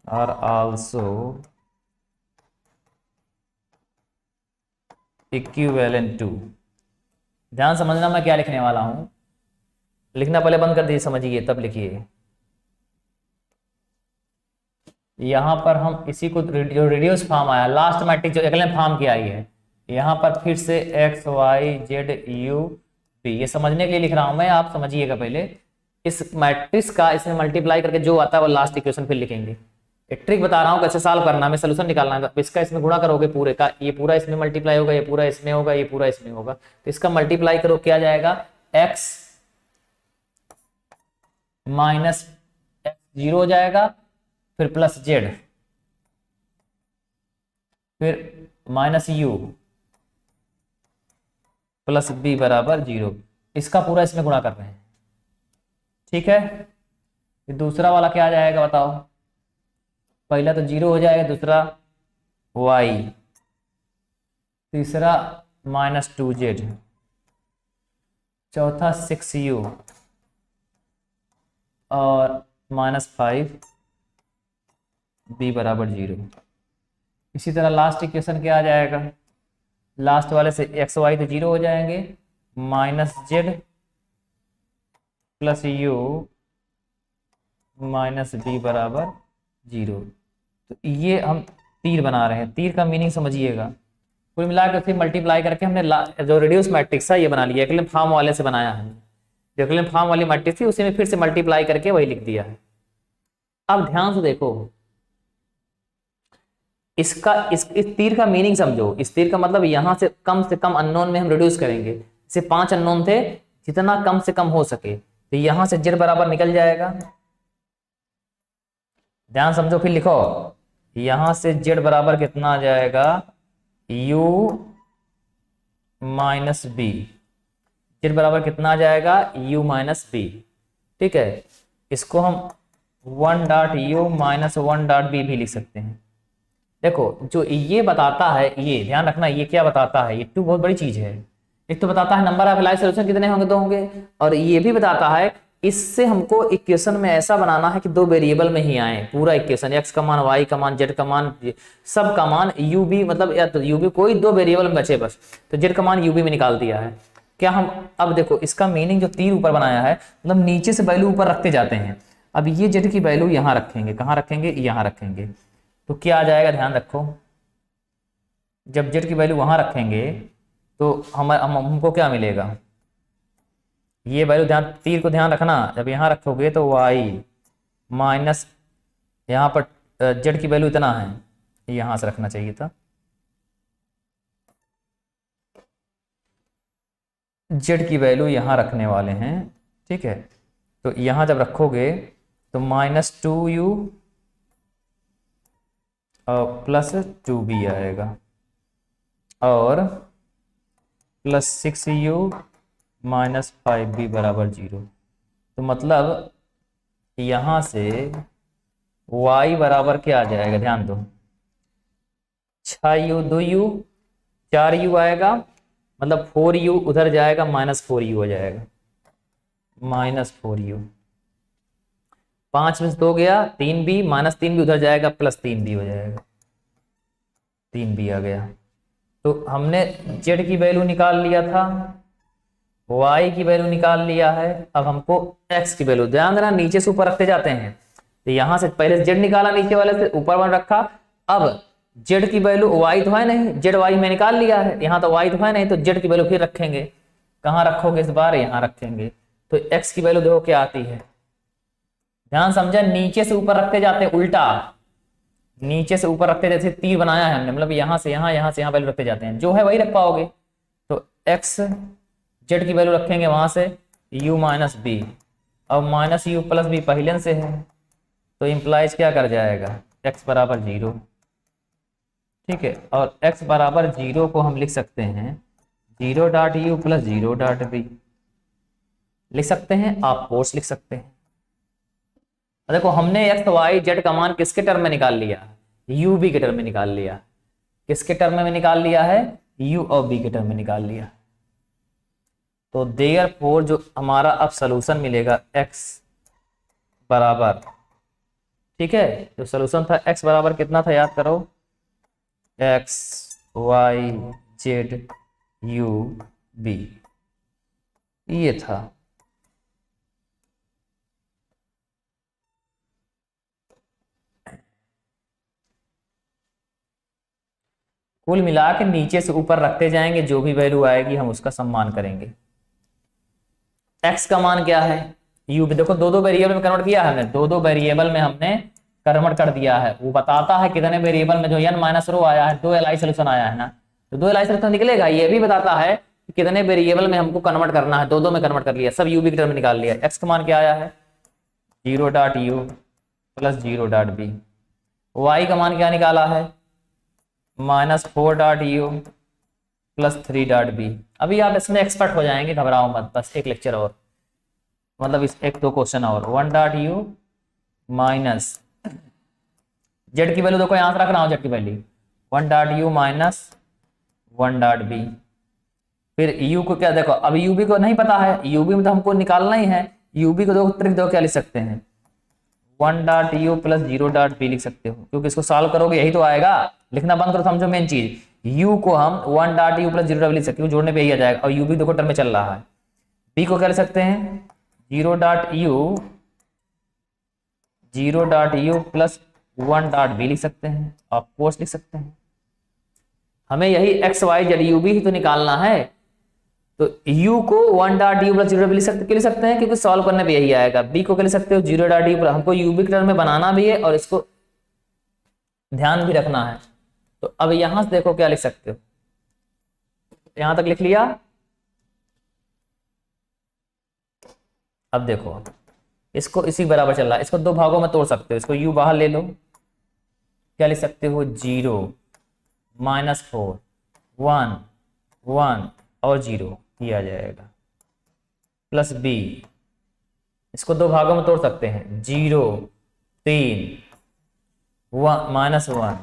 are also equivalent to। ध्यान समझना मैं क्या लिखने वाला हूं, लिखना पहले बंद कर दीजिए, समझिए तब लिखिए। यहां पर हम इसी को जो रिड्यूस फॉर्म आया, लास्ट मैट्रिक्स जो एक्लन फॉर्म की आई है, यहां पर फिर से x y z u p, ये समझने के लिए लिख रहा हूं मैं, आप समझिएगा पहले। इस मैट्रिक्स का इसमें मल्टीप्लाई करके जो आता है वो लास्ट इक्वेशन फिर लिखेंगे। एक ट्रिक बता रहा हूँ कैसे सॉल्व करना, हमें सोल्यूशन निकालना है। इसका इसमें गुणा करोगे पूरे का, ये पूरा इसमें मल्टीप्लाई होगा, ये पूरा इसमें होगा, ये पूरा इसमें होगा, तो इसका मल्टीप्लाई करो, क्या जाएगा? x माइनस x 0 हो जाएगा, फिर प्लस z, फिर माइनस u प्लस b बराबर 0। इसका पूरा इसमें गुणा कर रहे हैं, ठीक है। फिर दूसरा वाला क्या आ जाएगा बताओ? पहला तो 0 हो जाएगा, दूसरा y, तीसरा -2z, चौथा 6u और -5b बराबर 0। इसी तरह लास्ट इक्वेशन क्या आ जाएगा? लास्ट वाले से एक्स वाई तो 0 हो जाएंगे, -z + u -b बराबर 0। तो ये हम तीर बना रहे हैं। तीर का मीनिंग समझिएगा। कुल मिलाकर फिर मल्टीप्लाई करके हमने जो रिड्यूस मैट्रिक्स है ये बना लिया, एक्लिन फॉर्म वाले से बनाया है। जो एक्लिन फॉर्म वाली मैट्रिक्स थी उसी में फिर से मल्टीप्लाई करके वही लिख दिया है। अब ध्यान से देखो, इस तीर का मीनिंग समझो। इस तीर का मतलब यहां से कम अननोन में हम रिड्यूस करेंगे। जैसे 5 अननोन थे, जितना कम से कम हो सके, तो यहां से z बराबर निकल जाएगा। ध्यान समझो, फिर लिखो, यहां से z बराबर कितना आ जाएगा? u - b। z बराबर कितना आ जाएगा? u - b। ठीक है, इसको हम 1.u - 1.b भी लिख सकते हैं। देखो, जो ये बताता है, ये ध्यान रखना, ये क्या बताता है, ये टू बहुत बड़ी चीज है। एक तो बताता है नंबर ऑफ एलाइज सॉल्यूशन कितने होंगे, 2 होंगे, और ये भी बताता है इससे हमको इक्वेशन में ऐसा बनाना है कि 2 वेरिएबल में ही आए पूरा इक्वेशन। x का मान, y का मान, z का मान, सब का मान, u भी, मतलब या तो u भी कोई 2 वेरिएबल में बचे बस, तो z का मान u भी में निकाल दिया है। क्या हम अब देखो इसका मीनिंग, जो तीर ऊपर बनाया है मतलब नीचे से वैल्यू ऊपर रखते जाते हैं। अब ये z की वैल्यू यहाँ रखेंगे, कहाँ रखेंगे? यहाँ रखेंगे, तो क्या आ जाएगा? ध्यान रखो, जब z की वैल्यू वहां रखेंगे तो हमको क्या मिलेगा? ये वैल्यू, ध्यान, तीर को ध्यान रखना, जब यहाँ रखोगे तो y माइनस, यहाँ पर z की वैल्यू इतना है, यहाँ से रखना चाहिए था, z की वैल्यू यहाँ रखने वाले हैं। ठीक है, तो यहाँ जब रखोगे तो -2u और +2b आएगा और +6u -5b बराबर 0। तो मतलब यहाँ से y बराबर क्या आ जाएगा? ध्यान दो, 6u 2u 4u आएगा, मतलब 4u उधर जाएगा, -4u हो जाएगा, -4u। 5 में से 2 गया, 3b, -3b उधर जाएगा, +3b हो जाएगा, 3b आ गया। तो हमने z की वैल्यू निकाल लिया था, y की वैल्यू निकाल लिया है, अब हमको x की वैल्यू, ध्यान देना नीचे से ऊपर रखते जाते हैं। तो यहां से पहले z निकाला, नीचे वाले से ऊपर वन रखा, अब z की वैल्यू, y तो है नहीं, z y में निकाल लिया है, यहाँ तो y तो है नहीं, तो z की वैल्यू फिर रखेंगे। कहाँ रखोगे इस बार? यहाँ रखेंगे। तो x की वैल्यू देखो क्या आती है, ध्यान समझा, नीचे से ऊपर रखते जाते हैं, उल्टा नीचे से ऊपर रखते, जैसे तीर बनाया है हमने, मतलब यहाँ से यहाँ, यहाँ से यहाँ वैल्यू रखते जाते हैं, जो है वही रख पाओगे। तो x z की वैल्यू रखेंगे वहां से u - b, और -u + b पहले से है, तो इम्प्लाइज क्या कर जाएगा? x बराबर 0। ठीक है, और x बराबर 0 को हम लिख सकते हैं 0.u + 0.b लिख सकते हैं, आप फोर्स लिख सकते हैं। देखो, हमने x y z का मान किसके टर्म में निकाल लिया? u b के टर्म में निकाल लिया। किसके टर्म में निकाल लिया है? u और b के टर्म में निकाल लिया। तो देयरफॉर जो हमारा अब सॉल्यूशन मिलेगा x बराबर, ठीक है, जो सॉल्यूशन था x बराबर कितना था याद करो, x y z u b, ये था। कुल मिला के नीचे से ऊपर रखते जाएंगे, जो भी वैल्यू आएगी हम उसका सम्मान करेंगे। x का मान क्या है? u भी, देखो 2-2 वेरिएबल में कन्वर्ट किया है हमने, 2-2 वेरिएबल में हमने कन्वर्ट कर दिया है। वो बताता है कितने वेरिएबल में जो n माइनस रो आया है, 2 एलआई सोल्यूशन आया है ना, तो 2 एलआई सोल्यूशन निकलेगा। ये भी बताता है कि कितने वेरिएबल में हमको कन्वर्ट करना है, 2-2 में कन्वर्ट कर लिया, सब u b की टर्म में निकाल लिया। x का मान क्या आया है? 0.u + 0.b। y का मान क्या निकाला है? -4.u + 3.b। अभी आप इसमें एक्सपर्ट हो जाएंगे, घबराओ मत, बस एक लेक्चर और, मतलब इस 1-2 क्वेश्चन और। 1.u माइनस जेड की वैल्यू देखो, यहां से रख रहा हूं जेड की value 1 dot u minus 1 dot b. फिर यू को क्या देखो, अब यूबी को नहीं पता है, यूबी में तो हमको निकालना ही है। यूबी को दो ट्रिक दो, क्या लिख सकते हैं 1 dot u plus 0 dot b लिख सकते हो, क्योंकि इसको सॉल्व करोगे यही तो आएगा। लिखना बंद करो, समझो मेन चीज, यू को हम 1 डॉट यू प्लस 0 डॉट लिख सकते हो, जोड़ने पे यही आ जाएगा। और यू भी देखो टर्म में चल रहा है। बी को क्या लिख सकते हैं 0 dot u plus 1 dot b लिख सकते हैं, और कोस लिख सकते हैं। हमें यही x y z u b ही तो निकालना है, तो u को 1 dot u plus 0 dot b लिख सकते हैं, क्योंकि सॉल्व करने पे यही आएगा। b को क्या लिख सकते हो 0 डॉट यू, हमको यूबी के टर्म में बनाना भी है और इसको ध्यान भी रखना है। तो अब यहां से देखो क्या लिख सकते हो, यहां तक लिख लिया। अब देखो इसको इसी बराबर चल रहा है, इसको दो भागों में तोड़ सकते हो, इसको u बाहर ले लो, क्या लिख सकते हो 0 -4 1 1 और 0 ये आ जाएगा, प्लस b, इसको दो भागों में तोड़ सकते हैं 0 3 -1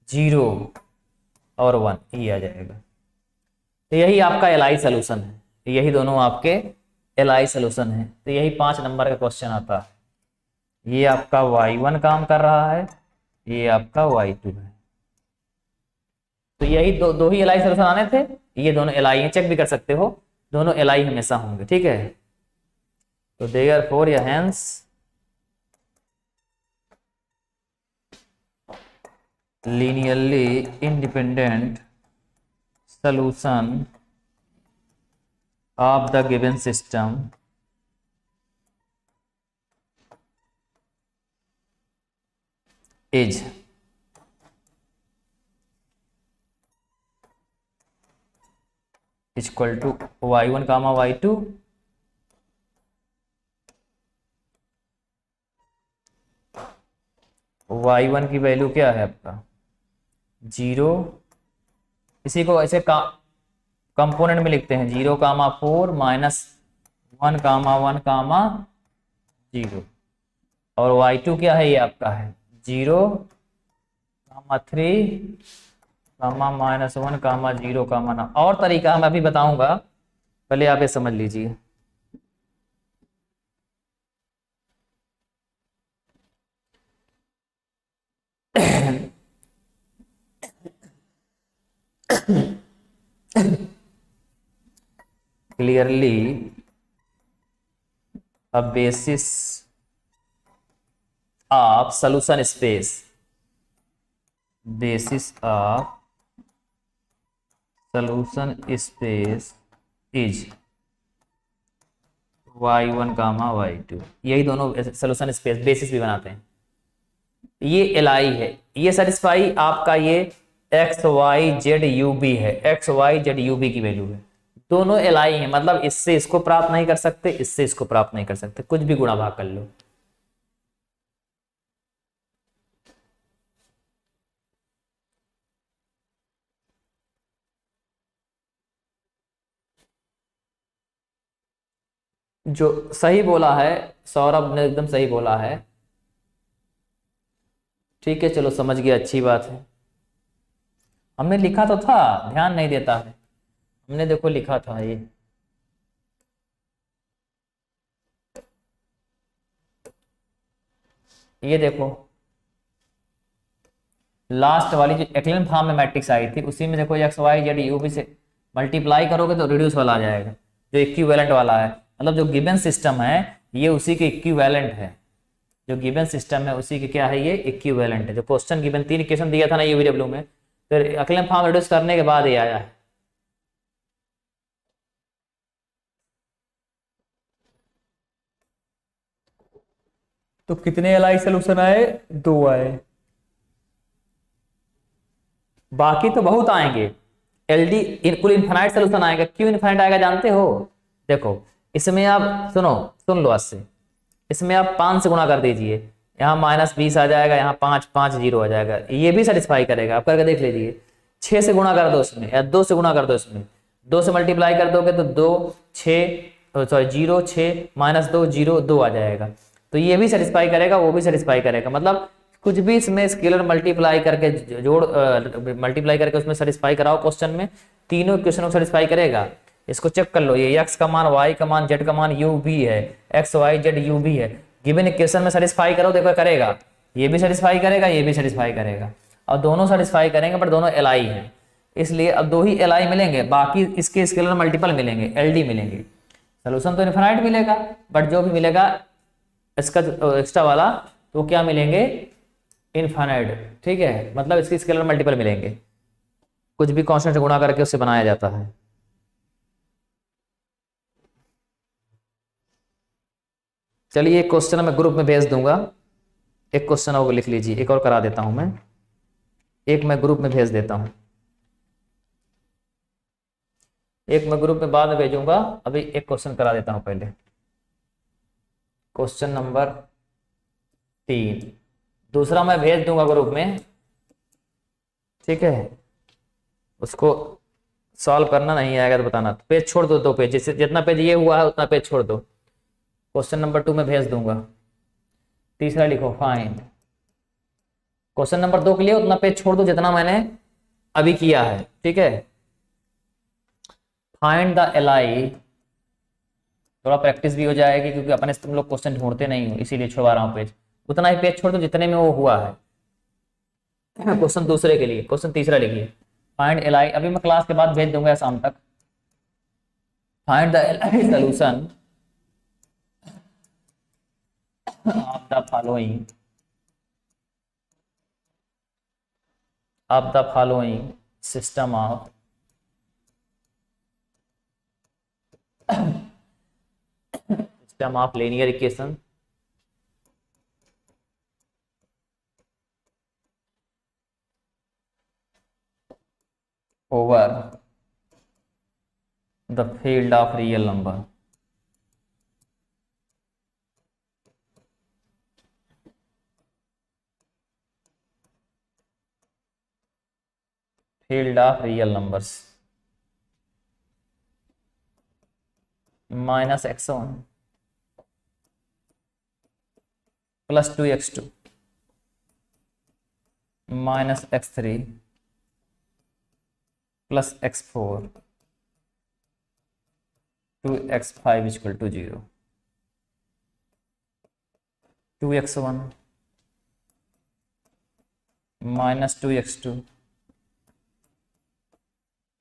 0 और 1 ये आ जाएगा। तो यही आपका एलआई सोल्यूशन है, यही दोनों आपके एलआई सोल्यूशन है। तो यही 5 नंबर का क्वेश्चन आता है। ये आपका y1 काम कर रहा है, ये आपका y2 है। तो यही दो ही एलआई सोल्यूशन आने थे, ये दोनों एलआई हैं, चेक भी कर सकते हो, दोनों एलआई हमेशा होंगे, ठीक है। तो देयरफॉर या hence linearly independent solution of the given system is equal to y1 comma y2 y1 की वैल्यू क्या है आपका 0, इसी को ऐसे कंपोनेंट में लिखते हैं 0 कामा 4 माइनस 1 कामा 1 कामा 0, और y2 क्या है ये आपका है 0 कामा 3 कामा -1 कामा 0 कामा 9। और तरीका मैं अभी बताऊंगा, पहले आप ये समझ लीजिए। clearly a basis of solution space, basis of solution space is y1 comma y2, यही दोनों सॉल्यूशन स्पेस बेसिस भी बनाते हैं। ये एलआई है, ये सेटिस्फाई आपका ये x y z u b है, x y z u b की वैल्यू है, दोनों एलआई है, मतलब इससे इसको प्राप्त नहीं कर सकते, इससे इसको प्राप्त नहीं कर सकते, कुछ भी गुणा भाग कर लो। जो सही बोला है सौरभ ने, एकदम सही बोला है, ठीक है चलो समझ गया, अच्छी बात है। हमने लिखा तो था, ध्यान नहीं देता है, हमने देखो लिखा था ये देखो लास्ट वाली जो एक्लन फॉर्म में मैट्रिक्स आई थी, उसी में देखो x y z u b से मल्टीप्लाई करोगे तो रिड्यूस वाला आ जाएगा, जो इक्विवेलेंट वाला है, मतलब जो गिवन सिस्टम है ये उसी के इक्विवेलेंट है, जो गिवन सिस्टम है उसी के क्या है ये इक्विवेलेंट है। जो क्वेश्चन गिवन 3 इक्वेशन दिया था ना यूवीडब्ल्यू में, फिर एक्लन फॉर्म रिड्यूस करने के बाद ये आया है। तो कितने एलआई सोल्यूशन आए 2 आए, बाकी तो बहुत आएंगे, एलडी कुल इनफाइनाइट सोल्यूशन आएगा। क्यों इनफाइनाइट आएगा जानते हो, देखो इसमें आप सुन लो आज से, इसमें आप 5 से गुणा कर दीजिए, यहाँ -20 आ जाएगा, यहाँ 5 5 0 आ जाएगा, ये भी सेटिस्फाई करेगा, आप करके देख लीजिए। 6 से गुणा कर दो इसमें, या 2 से गुणा कर दो इसमें, 2 से मल्टीप्लाई कर दोगे तो 2 6 0 6 -2 0 2 आ जाएगा। तो ये भी सेटिस्फाई करेगा, वो भी सेटिस्फाई करेगा, मतलब कुछ भी इसमें स्केलर मल्टीप्लाई करके मल्टीप्लाई करके उसमें सेटिस्फाई कराओ क्वेश्चन में, तीनों इक्वेशन को सेटिस्फाई करेगा। इसको चेक कर लो, ये x का मान, y का मान, z का मान u भी है, x y z u भी है, गिवन इक्वेशन में सेटिस्फाई करो, देखो करेगा, ये भी सेटिस्फाई करेगा, ये भी सेटिस्फाई करेगा, और दोनों सेटिस्फाई करेंगे, बट दोनों एल हैं, इसलिए अब दो ही एल मिलेंगे, बाकी इसके स्केलर मल्टीपल मिलेंगे, एल मिलेंगे। सोल्यूशन तो इनफाइनाइट मिलेगा, बट जो भी मिलेगा इसका एक्स्ट्रा वाला तो क्या मिलेंगे, इनफाइनाइट। ठीक है, मतलब इसके स्केलर मल्टीपल मिलेंगे, कुछ भी कांस्टेंट से गुणा करके उससे बनाया जाता है। चलिए एक क्वेश्चन मैं ग्रुप में भेज दूंगा, एक क्वेश्चन और लिख लीजिए, एक और करा देता हूं मैं, एक मैं ग्रुप में भेज देता हूं, एक मैं ग्रुप में बाद में भेजूंगा, अभी एक क्वेश्चन करा देता हूं पहले। क्वेश्चन नंबर 3, दूसरा मैं भेज दूंगा ग्रुप में, ठीक है, उसको सॉल्व करना नहीं आएगा तो बताना, पेज छोड़ दो, 2 पेज, जितना पेज ये हुआ है उतना पेज छोड़ दो। क्वेश्चन नंबर 2 में भेज दूंगा, तीसरा लिखो फाइंड, क्वेश्चन नंबर 2 के लिए उतना पेज छोड़ दो जितना मैंने अभी किया है। ठीक है, फाइंड द एल, थोड़ा प्रैक्टिस भी हो जाएगी, क्योंकि अपने तुम लोग क्वेश्चन ढूंढते नहीं हो, इसीलिए छुड़वा रहा हूँ पेज, उतना ही पेज छोड़ दो जितने में वो हुआ है। क्वेश्चन दूसरे के लिए, क्वेश्चन तीसरा लिखिए, फाइंड एल, अभी मैं क्लास के बाद भेज दूंगा शाम तक। Find the L solution of the following system of linear equation over the field of real number. Field of real numbers minus x1 plus 2x2 minus x3 plus x4 2x5 is equal to 0. 2x1 minus 2x2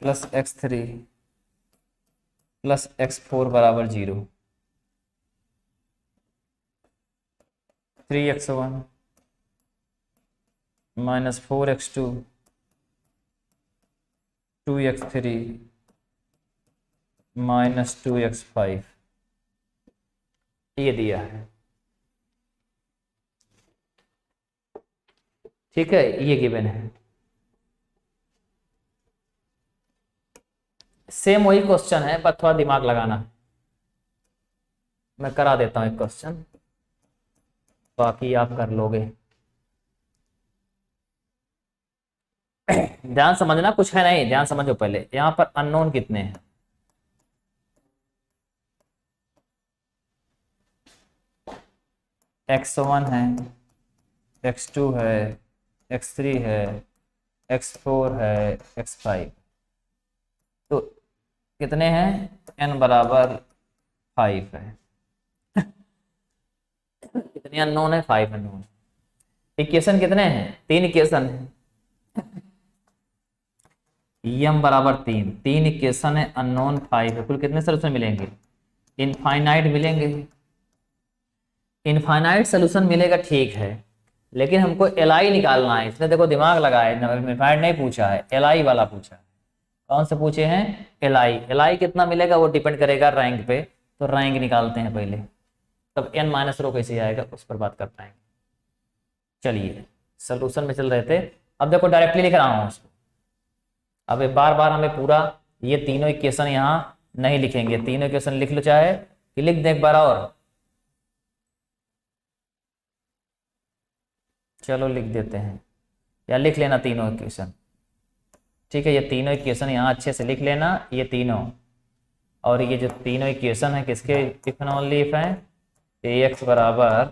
plus x3 plus x4 बराबर 0. 3x1 minus 4x2 2x3 minus 2x5 ये दिया है। ठीक है, ये given है। Same वही question है, पर थोड़ा दिमाग लगाना। मैं करा देता हूं एक क्वेश्चन, बाकी आप कर लोगे। ध्यान समझना, कुछ है नहीं, ध्यान समझो पहले। यहां पर अननोन कितने हैं? x1 है, x2 है, x3 है, x4 है, x5। तो कितने हैं? n बराबर 5 है। कितने अननोन है? 5 अननोन। इक्वेशन कितने हैं? 3 इक्वेशन है। m बराबर 3 इक्वेशन है, अननोन 5 है। कुल कितने सोल्यूशन मिलेंगे? इनफाइनाइट मिलेंगे। इनफाइनाइट सोल्यूशन मिलेगा, ठीक है, लेकिन हमको एल निकालना है। इसने देखो दिमाग लगाया, इनफाइनाइट नहीं पूछा है, एल वाला पूछा है। कौन से पूछे हैं? एल कितना मिलेगा वो डिपेंड करेगा रैंक पे। तो रैंक निकालते हैं पहले, तब n माइनस रो कैसे आएगा उस पर बात कर पाएंगे। चलिए सोल्यूशन में चल रहे थे, अब देखो डायरेक्टली लिख रहा हूं उसको। अब बार बार हमें पूरा ये तीनों इक्वेशन यहाँ नहीं लिखेंगे, तीनों इक्वेशन लिख लो, चाहे कि लिख दे एक बार और। चलो लिख देते हैं, या लिख लेना तीनों इक्वेशन। ठीक है, ये तीनों इक्वेशन यहाँ अच्छे से लिख लेना, ये तीनों। और ये जो तीनों इक्वेशन है किसके इफ एंड ओनली इफ हैं? ax बराबर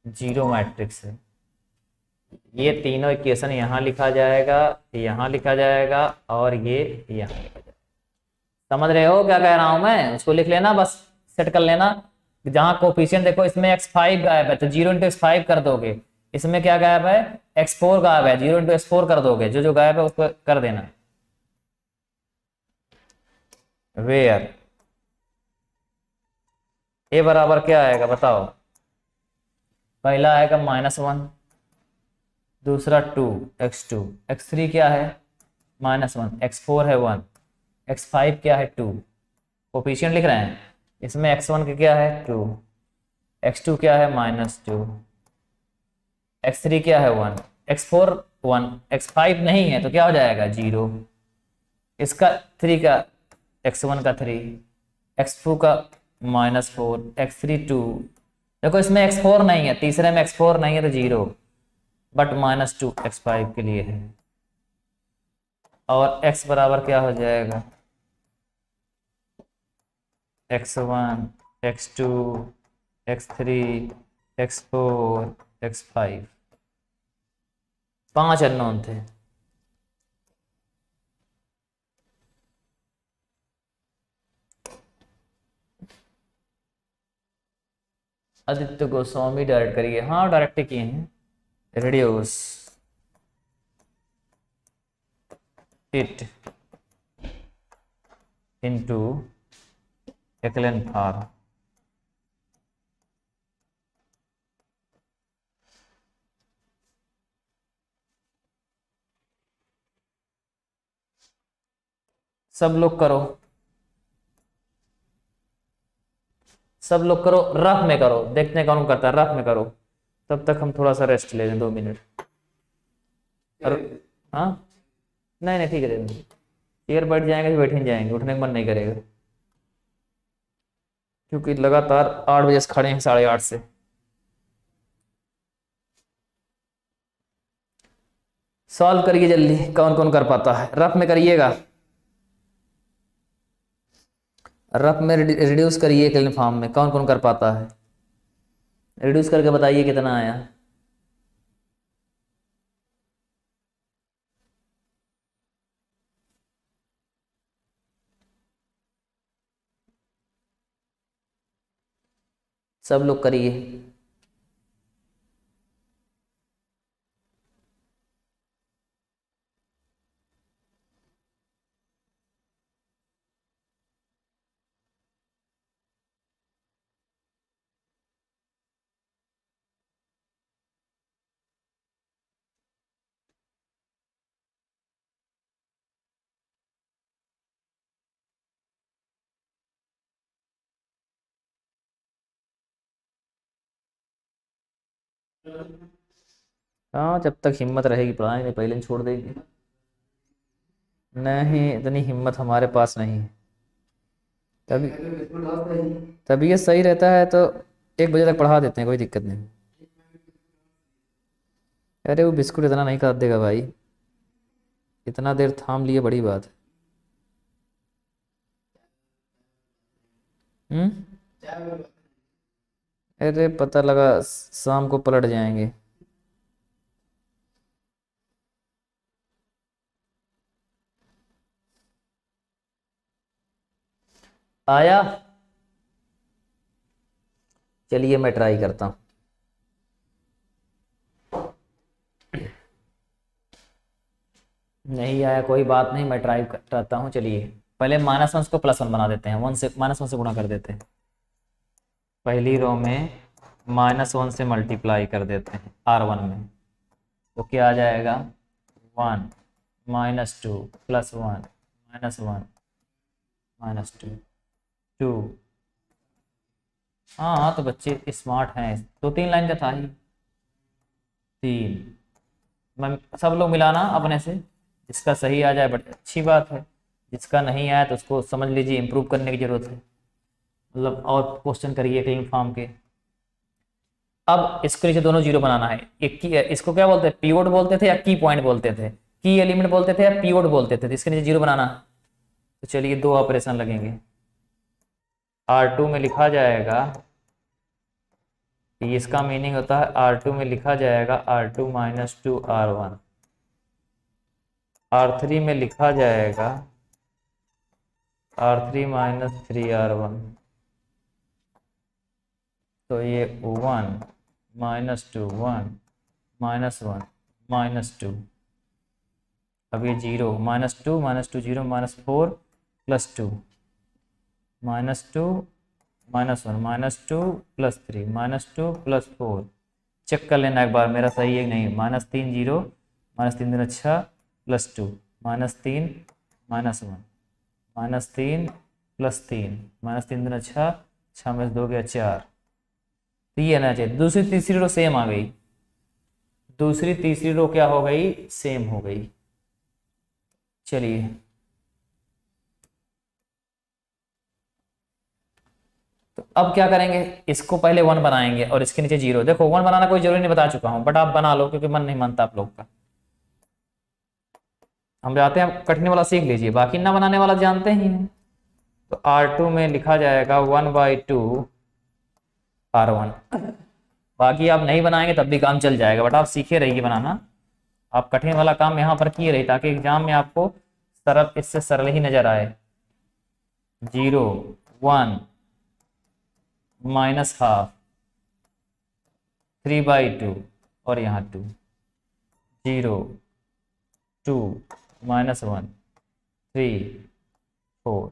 जीरो मैट्रिक्स है। ये तीनों इक्वेशन यहाँ लिखा जाएगा, यहाँ लिखा जाएगा और ये यहाँ लिखा जाएगा। समझ रहे हो क्या कह रहा हूं मैं? उसको लिख लेना, बस सेट कर लेना। जहां कोफिशिएंट देखो इसमें x5 गायब है तो 0 इंटू x5 कर दोगे। इसमें क्या गायब है? x4 गायब है, 0 इंटू x4 कर दोगे। जो जो गायब है उसको कर देना। वेयर ए बराबर क्या आएगा बताओ? पहला आएगा -1, दूसरा 2 x2, x3 क्या है? -1, x4 है 1, x5 क्या है 2। कोफिशिएंट लिख रहे हैं। इसमें x1 का क्या है 2, x2 क्या है -2, x3 क्या है 1, x4 1, x5 नहीं है तो क्या हो जाएगा 0। इसका 3 का x1 का 3, x2 का -4, x3 2। देखो इसमें x4 नहीं है, तीसरे में x4 नहीं है तो 0, बट -2 x5 के लिए है। और x बराबर क्या हो जाएगा? x1, x2, x3, x4, x5। 5 unknown थे। आदित्य गोस्वामी डायरेक्ट करिए। हाँ डायरेक्ट किए हैं। रेडियोस इट इनटू एक्लेन फार। सब लोग करो, सब लोग करो, रफ में करो, देखते हैं कौन करता है। रफ में करो, तब तक हम थोड़ा सा रेस्ट ले लें 2 मिनट। हाँ नहीं नहीं ठीक है, चेयर बैठ जाएंगे तो बैठ ही जाएंगे, उठने का मन नहीं करेगा क्योंकि लगातार 8 बजे से खड़े हैं, 8:30 से। सॉल्व करिए जल्दी, कौन कौन कर पाता है। रफ में करिएगा, रफ में रिड्यूस करिए क्लीन फॉर्म में, कौन कौन कर पाता है। रिड्यूस करके बताइए कितना आया। सब लोग करिए। हाँ जब तक हिम्मत रहेगी पढ़ाएंगे, पहले ही छोड़ देंगे। नहीं इतनी हिम्मत हमारे पास नहीं है। तभी तबीयत सही रहता है तो 1 बजे तक पढ़ा देते हैं, कोई दिक्कत नहीं। अरे वो बिस्कुट इतना नहीं कर देगा भाई, इतना देर थाम लिए बड़ी बात है। अरे पता लगा शाम को पलट जाएंगे। आया, चलिए मैं ट्राई करता हूँ। नहीं आया कोई बात नहीं, मैं ट्राई करता हूँ। चलिए पहले -1 को +1 बना देते हैं, 1 से -1 से गुणा कर देते हैं। पहली रो में -1 से मल्टीप्लाई कर देते हैं R1 में, तो क्या आ जाएगा 1 -2 +1 -1 -2 2। हाँ हाँ तो बच्चे स्मार्ट हैं, 2-3 लाइन का था ही। 3। मैं सब लोग मिलाना अपने से, जिसका सही आ जाए बट अच्छी बात है, जिसका नहीं आया तो उसको समझ लीजिए इम्प्रूव करने की जरूरत है, मतलब और क्वेश्चन करिए क्लीन फॉर्म के। अब इसके नीचे दोनों 0 बनाना है। एक की, इसको क्या बोलते हैं, पीवोट बोलते थे या की पॉइंट बोलते थे, की एलिमेंट बोलते थे या पीवोट बोलते थे। तो इसके नीचे 0 बनाना। तो चलिए 2 ऑपरेशन लगेंगे। R2 में लिखा जाएगा इसका मीनिंग होता है R2 में लिखा जाएगा R2 माइनस 2R1, R3 में लिखा जाएगा R3 माइनस 3R1। तो ये 1 माइनस 2 1 माइनस 1 माइनस 2, अब ये 0 minus 2 0 minus 4 plus 2 minus 2 minus 1 minus 2 plus 3 minus 2 plus 4। Check कर लेना एक बार मेरा सही है कि नहीं। माइनस 3 0 माइनस 3 दूना 6 plus 2 minus 3 minus 1 minus 3 plus 3 minus 3 दूना 6, 6 में से 2 गया 4। तो ये आना चाहिए। दूसरी तीसरी रो सेम आ गई, दूसरी तीसरी रो क्या हो गई, सेम हो गई। चलिए तो अब क्या करेंगे, इसको पहले 1 बनाएंगे और इसके नीचे 0। देखो 1 बनाना कोई जरूरी नहीं, बता चुका हूं, बट आप बना लो क्योंकि मन नहीं मानता आप लोग का। हम जाते हैं कठिन वाला सीख लीजिए, बाकी ना बनाने वाला जानते ही हैं। तो R2 में लिखा जाएगा 1/2 R1। बाकी आप नहीं बनाएंगे तब भी काम चल जाएगा, बट आप सीखे रहिए बनाना। आप कठिन वाला काम यहाँ पर किए रहिए ताकि एग्जाम में आपको सरल, इससे सरल ही नजर आए। 0 1 माइनस हाफ 3/2 और यहाँ 2 0 2 माइनस 1 3 4।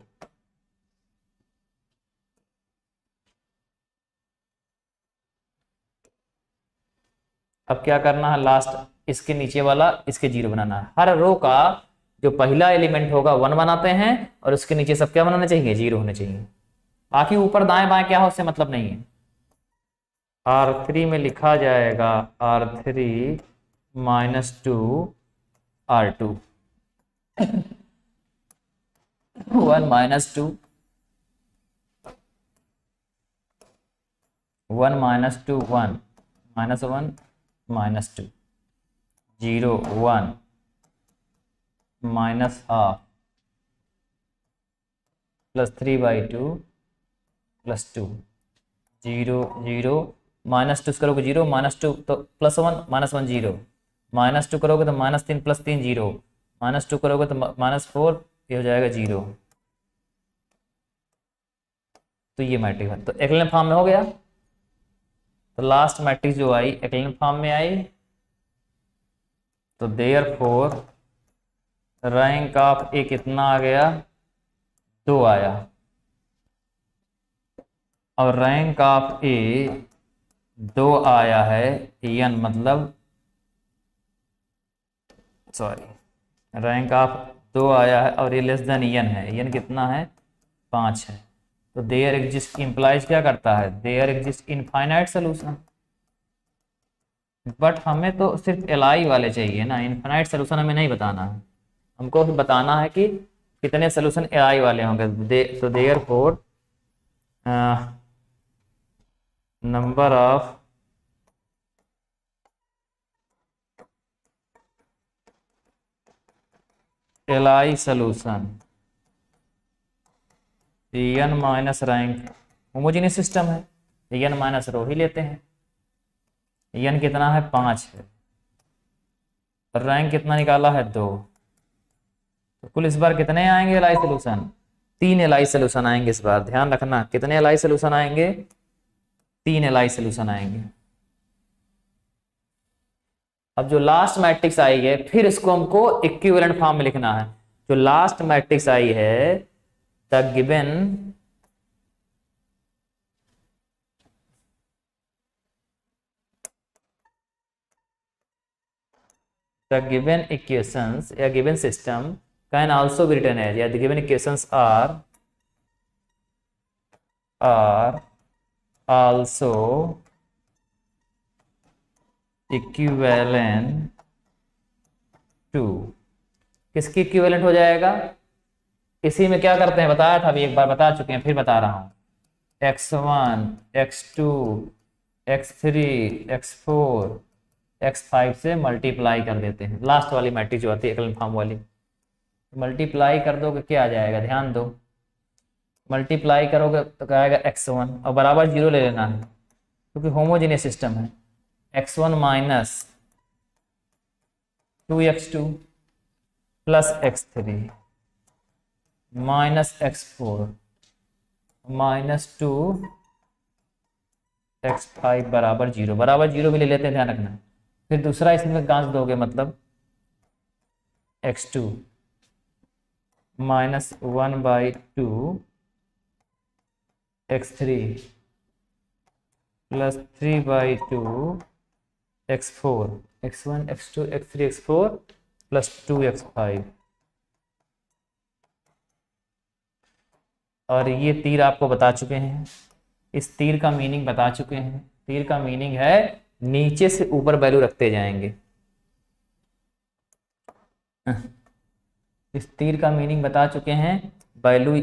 अब क्या करना है, लास्ट इसके नीचे वाला इसके 0 बनाना है। हर रो का जो पहला एलिमेंट होगा 1 बनाते हैं और उसके नीचे सब क्या बनाने चाहिए, 0 होने चाहिए। बाकी ऊपर दाएं बाएं क्या हो उससे मतलब नहीं है। R3 में लिखा जाएगा R3 minus 2 R2 1 minus 2 1 minus 2 1 minus 1 minus 2 0 1 minus half plus 3/2 plus 2 0 0 minus 2 करोगे 0 माइनस 2 तो प्लस 1 माइनस 1 0 माइनस 2 करोगे तो माइनस 3 प्लस 3 0 माइनस 2 करोगे तो माइनस 4, ये हो जाएगा 0। तो ये मैट्रिक्स है, तो एक्लियन फॉर्म में हो गया। तो लास्ट मैट्रिक्स जो आई एक्लियन फॉर्म में आई, तो देयरफॉर रैंक ऑफ ए कितना आ गया, 2 आया। और रैंक ऑफ ए 2 आया है, एन मतलब सॉरी रैंक ऑफ 2 आया है और ये लेस देन एन है। एन कितना है, 5 है। तो देयर एग्जिस्ट इंप्लाइज क्या करता है, there exist infinite solution. But हमें तो सिर्फ एलआई वाले चाहिए ना, इनफाइनाइट सोल्यूशन हमें नहीं बताना है, हमको बताना है कि कितने सोल्यूशन एलआई वाले होंगे। तो therefore number of LI solution n minus rank, homogeneous system है, एन माइनस रो ही लेते हैं। एन कितना है, 5 है, रैंक कितना निकाला है, 2। तो कुल इस बार कितने आएंगे एलआई सोल्यूशन, 3 एलआई सोल्यूशन आएंगे इस बार। ध्यान रखना कितने एलआई सोल्यूशन आएंगे, 3 एलआई सोल्यूशन आएंगे। अब जो लास्ट मैट्रिक्स आई है फिर इसको हमको इक्विवेलेंट फॉर्म में लिखना है। जो लास्ट मैट्रिक्स आई है द गिवन इक्वेशंस या given system can also be written as, या the given equations are also equivalent to, किसकी इक्विवेलेंट हो जाएगा, इसी में क्या करते हैं बताया था, अभी एक बार बता चुके हैं फिर बता रहा हूं। x1 x2 x3 x4 x5 से मल्टीप्लाई कर देते हैं। लास्ट वाली मैट्रिक्स जो आती है एक्लियन फॉर्म वाली, मल्टीप्लाई कर दोगे क्या आ जाएगा, ध्यान दो, मल्टीप्लाई करोगे तो क्या आएगा x1 और बराबर 0 ले लेना है, क्योंकि होमोजेनियस सिस्टम है। x1 minus 2x2 plus x3 minus x4 minus 2x5 बराबर 0, बराबर 0 भी ले लेते हैं, ध्यान रखना। फिर दूसरा इसमें गांस दोगे, मतलब x2 minus 1/2 x3 plus 3/2 x4, x1 x2 x3 x4 plus 2x5। और ये तीर आपको बता चुके हैं, इस तीर का मीनिंग बता चुके हैं। तीर का मीनिंग है नीचे से ऊपर वैल्यू रखते जाएंगे। इस तीर का मीनिंग बता चुके हैं, वैल्यू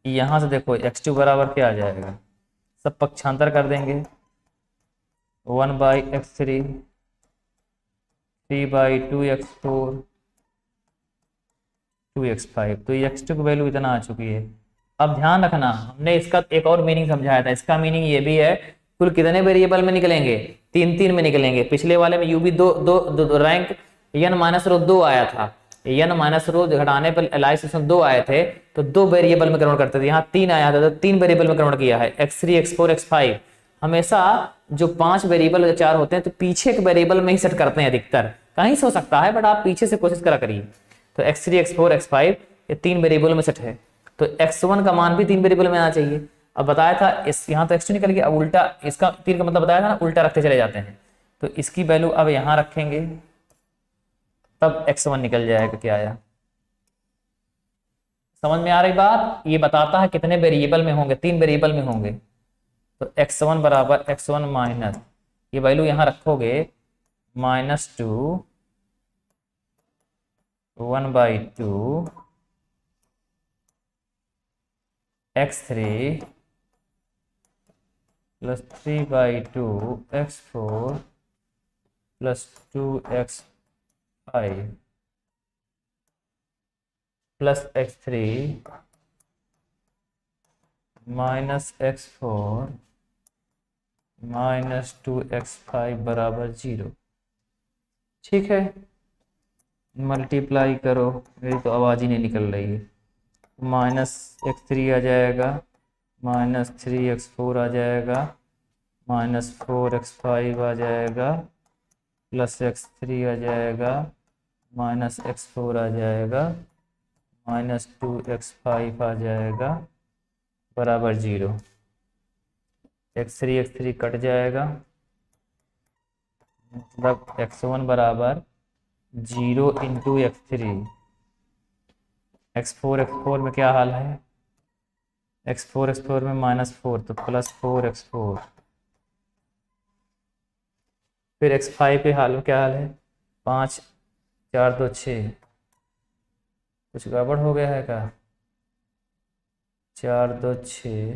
यहां से देखो x2 बराबर क्या आ जाएगा, सब पक्षांतर कर देंगे, 1/x3 3/2x4 2x5। तो x2 की वैल्यू इतना आ चुकी है। अब ध्यान रखना, हमने इसका एक और मीनिंग समझाया था। इसका मीनिंग ये भी है, कुल कितने वेरिएबल में निकलेंगे, 3 में निकलेंगे। पिछले वाले में यू भी दो रैंक n माइनस रो 2 आया था, n माइनस रो घटाने पर एलाइस में 2 आए थे, तो 2 वेरिएबल में कन्वर्ट करते थे। यहाँ 3 आया था तो 3 वेरिएबल में कन्वर्ट किया है, x3 x4 x5। हमेशा जो 5 वेरिएबल 4 होते हैं तो पीछे के वेरिएबल में ही सेट करते हैं अधिकतर, कहीं से हो सकता है बट आप पीछे से कोशिश करा करिए। तो x3 x4 x5 ये 3 वेरिएबल में सेट है, तो x1 का मान भी 3 वेरिएबल में आना चाहिए। अब बताया था इस यहाँ तो x2 निकल गया, अब उल्टा इसका तीर का मतलब बताया था ना, उल्टा रखते चले जाते हैं। तो इसकी वैल्यू अब यहाँ रखेंगे तब x1 निकल जाएगा, क्या आया, समझ में आ रही बात। ये बताता है कितने वेरिएबल में होंगे, 3 वेरिएबल में होंगे। तो x1 बराबर x1 माइनस, ये वैल्यू यहाँ रखोगे -2 1/2 x3 plus 3/2 x4 plus 2x5 plus x3 minus x4 minus 2x5 बराबर 0। ठीक है, मल्टीप्लाई करो, मेरी तो आवाज़ ही नहीं निकल रही है। -x3 आ जाएगा, -3x4 आ जाएगा, -4x5 आ जाएगा, प्लस x3 आ जाएगा, -x4 आ जाएगा, -2x5 आ जाएगा, बराबर 0। x3 कट जाएगा, मतलब x1 बराबर 0 इंटू x3। x4 में क्या हाल है, x4 में -4 तो +4x4। फिर x5 के हाल में क्या हाल है, 5 4 2 6, कुछ गड़बड़ हो गया है क्या, 4 2 6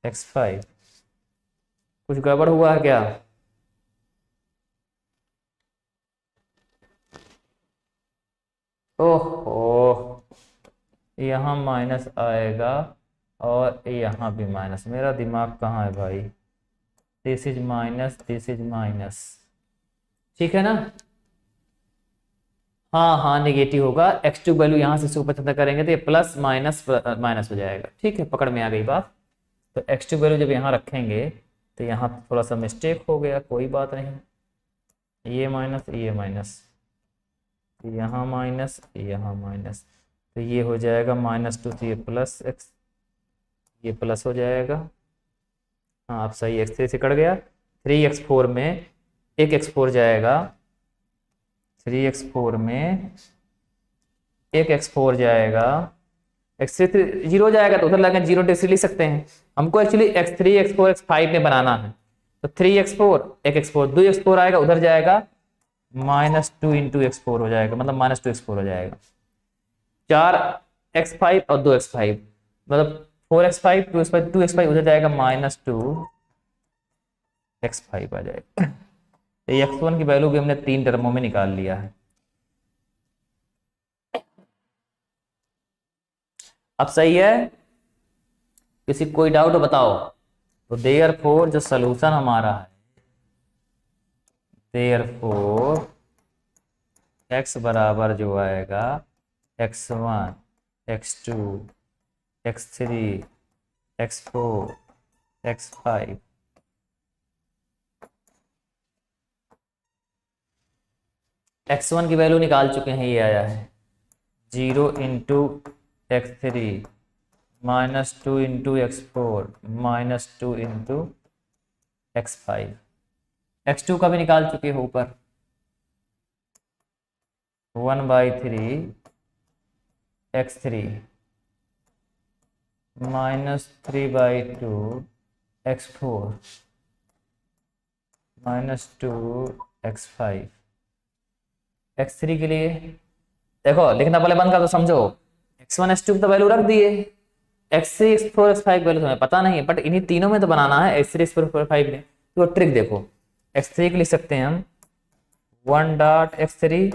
x5, कुछ गड़बड़ हुआ है क्या। ओहो, यहाँ माइनस आएगा और यहाँ भी माइनस, मेरा दिमाग कहाँ है भाई, this is minus, this is minus, ठीक है ना। हाँ हाँ नेगेटिव होगा, x2 वैल्यू यहाँ से ऊपर चंदा करेंगे तो ये प्लस माइनस माइनस हो जाएगा। ठीक है, पकड़ में आ गई बात। तो x2 वैल्यू जब यहाँ रखेंगे तो यहाँ थोड़ा सा मिस्टेक हो गया, कोई बात नहीं, ये माइनस ये माइनस, यहाँ माइनस यहाँ माइनस, तो ये हो जाएगा -2, तो ये प्लस x, ये प्लस हो जाएगा। हाँ आप सही, x3 से कट गया, 3x4 में एक x4 जाएगा, 3x4 में एक x4 जाएगा, x3 0 जाएगा तो उधर लगे 0 x3 लिख सकते हैं। हमको एक्चुअली x3 x4 x5 में बनाना है, तो 3x4 एक x4 2x4 आएगा, उधर जाएगा -2 इंटू x4 हो जाएगा, मतलब -2x4 हो जाएगा, 4x5 और 2x5, मतलब 4x5 2x5 2x5 उधर जाएगा, -2x5 आ जाएगा। तो x1 की वैल्यू भी हमने 3 टर्मों में निकाल लिया है। अब सही है, किसी कोई डाउट बताओ। तो देयरफॉर जो सलूशन हमारा है, देयरफॉर x बराबर जो आएगा x1 x2 x3 x4 x5, x1 की वैल्यू निकाल चुके हैं, ये आया है 0 into x3 -2 into x4 -2 into x5, x2 का भी निकाल चुके हो ऊपर 1/3 x3 -3/2 x4 -2 x5, x3 के लिए देखो लिखना पहले बंद कर दो, समझो x1 x2 की तो वैल्यू रख दिए, x3 x4 x5 वैल्यू हमें पता नहीं है, बट इन्हीं तीनों में तो बनाना है x3 x4 x5 में। तो ट्रिक देखो, x3 के लिख सकते हैं हम 1.x3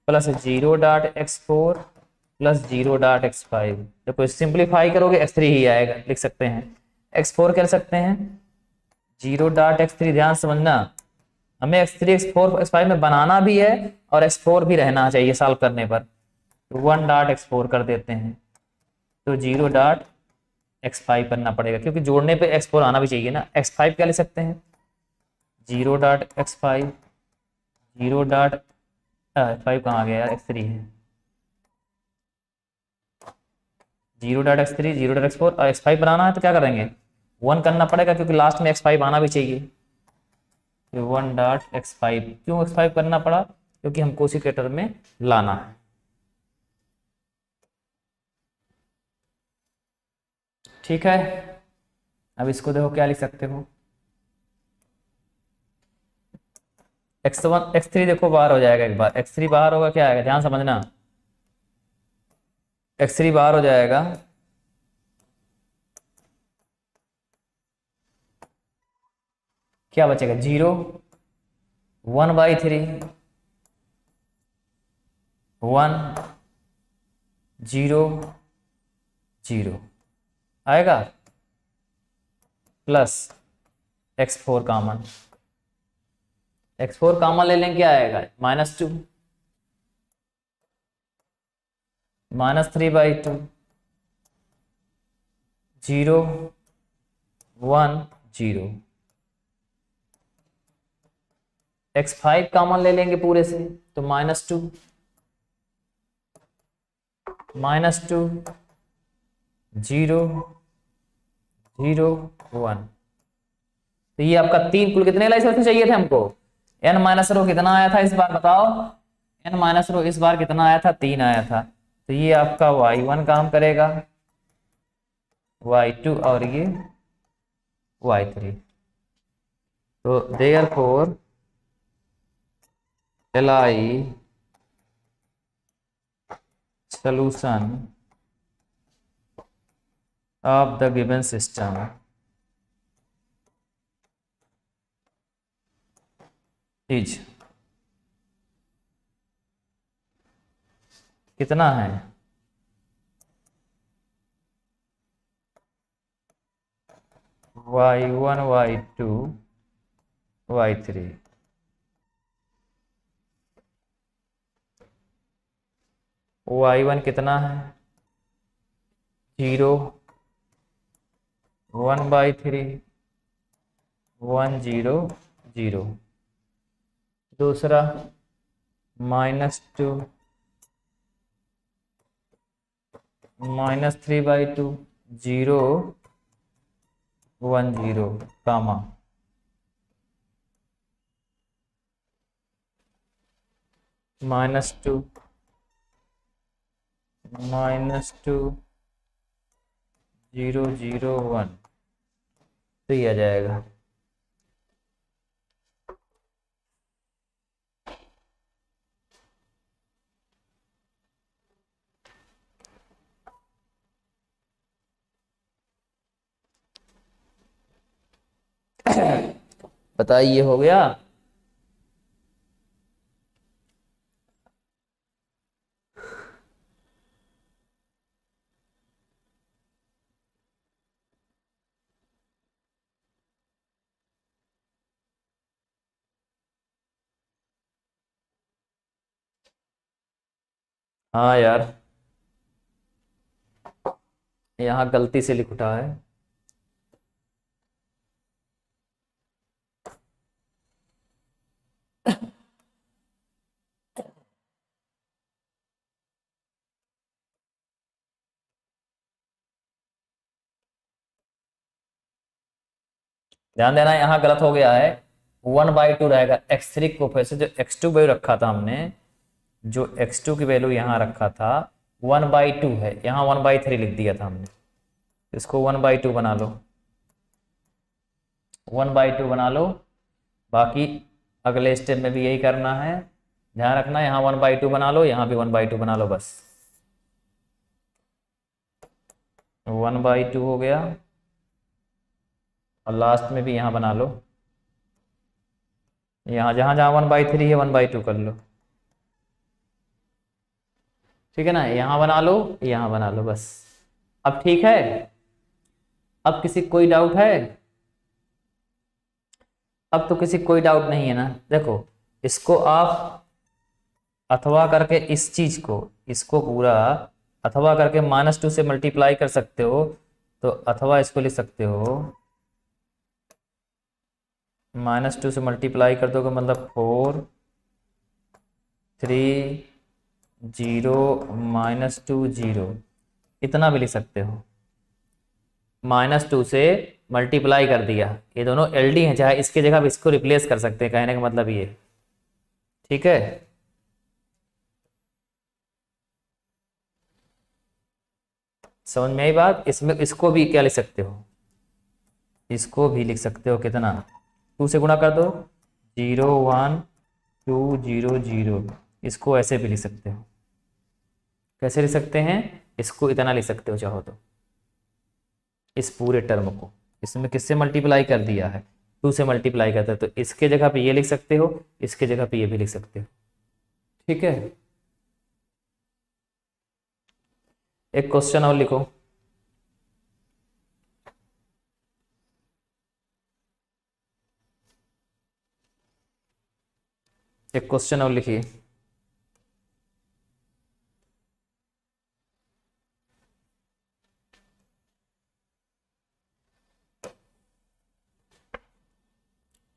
plus 0.x4 plus 0.x5। देखो सिंप्लीफाई करोगे x3 ही आएगा, लिख सकते हैं। x4 कर सकते हैं 0.x3, ध्यान समझना, हमें x3 x4 x5 में बनाना भी है और x4 भी रहना चाहिए सॉल्व करने पर, तो 1.x4 कर देते हैं, तो 0.x5 करना पड़ेगा क्योंकि जोड़ने पे x4 आना भी चाहिए ना। x5 क्या लिख सकते हैं 0.x5, 0.5 कहाँ गया यार, x3 है, 0.x3 0.x4 और x5 बनाना है तो क्या करेंगे 1 करना पड़ेगा क्योंकि लास्ट में x5 आना भी चाहिए। 1.x5 क्यों x5 करना पड़ा, क्योंकि हमको उसी के टर्म में लाना है। ठीक है, अब इसको देखो क्या लिख सकते हो, x1 x3 देखो बाहर हो जाएगा, एक बार x3 बाहर होगा क्या आएगा, ध्यान समझना, x3 बाहर हो जाएगा क्या बचेगा 0, 1/3 1 0 0 आएगा, plus x4 common, x4 common ले लें क्या आएगा -2 -3/2 0 1 0, x5 कॉमन ले लेंगे पूरे से तो -2 0 0 1, तो ये आपका तीन, कुल कितने लाइसेंस चाहिए थे हमको, n माइनस रो कितना आया था इस बार बताओ, n माइनस रो इस बार कितना आया था 3 आया था, तो ये आपका y1 काम करेगा, y2 और ये y3, तो therefore Li solution of the given system is कितना है y1 y2 y3, y1 कितना है 0 1/3 1 0 0, दूसरा -2 -3/2 0 1 0 कामा, -2 0 0 1, तो ये आ जाएगा बताइए हो गया। हाँ यार, यहाँ गलती से लिख उठा है। ध्यान देना, यहाँ गलत हो गया है। 1/2 रहेगा। x3 को फिर से जो x2 वैल्यू रखा था हमने, जो x2 की वैल्यू यहाँ रखा था 1/2 है, यहाँ 1/3 लिख दिया था हमने। इसको 1/2 बना लो, 1/2 बना लो। बाकी अगले स्टेप में भी यही करना है। ध्यान रखना, यहाँ 1/2 बना लो, यहाँ भी 1/2 बना लो, बस 1/2 हो गया। और लास्ट में भी यहाँ बना लो, यहाँ जहाँ जहाँ 1/3 है 1/2 कर लो। ठीक है ना, यहाँ बना लो, यहाँ बना लो, बस। अब ठीक है। अब किसी कोई डाउट है? अब तो किसी कोई डाउट नहीं है ना। देखो, इसको आप अथवा करके इस चीज को, इसको पूरा अथवा करके -2 से मल्टीप्लाई कर सकते हो। तो अथवा इसको लिख सकते हो, -2 से मल्टीप्लाई कर दोगे मतलब 4 3 0 -2 0, इतना भी लिख सकते हो। -2 से मल्टीप्लाई कर दिया, ये दोनों एलडी हैं, चाहे इसके जगह भी इसको रिप्लेस कर सकते हैं, कहने का मतलब ये। ठीक है, समझ में आई बात? इसमें इसको भी क्या लिख सकते हो, इसको भी लिख सकते हो कितना, 2 से गुणा कर दो, 0 1 2 0 0। इसको ऐसे भी लिख सकते हो। कैसे लिख सकते हैं? इसको इतना लिख सकते हो चाहो तो, इस पूरे टर्म को इसमें किससे मल्टीप्लाई कर दिया है, 2 से मल्टीप्लाई करते हैं, तो इसके जगह पे ये लिख सकते हो, इसके जगह पे ये भी लिख सकते हो। ठीक है, एक क्वेश्चन और लिखो। एक क्वेश्चन और लिखिए।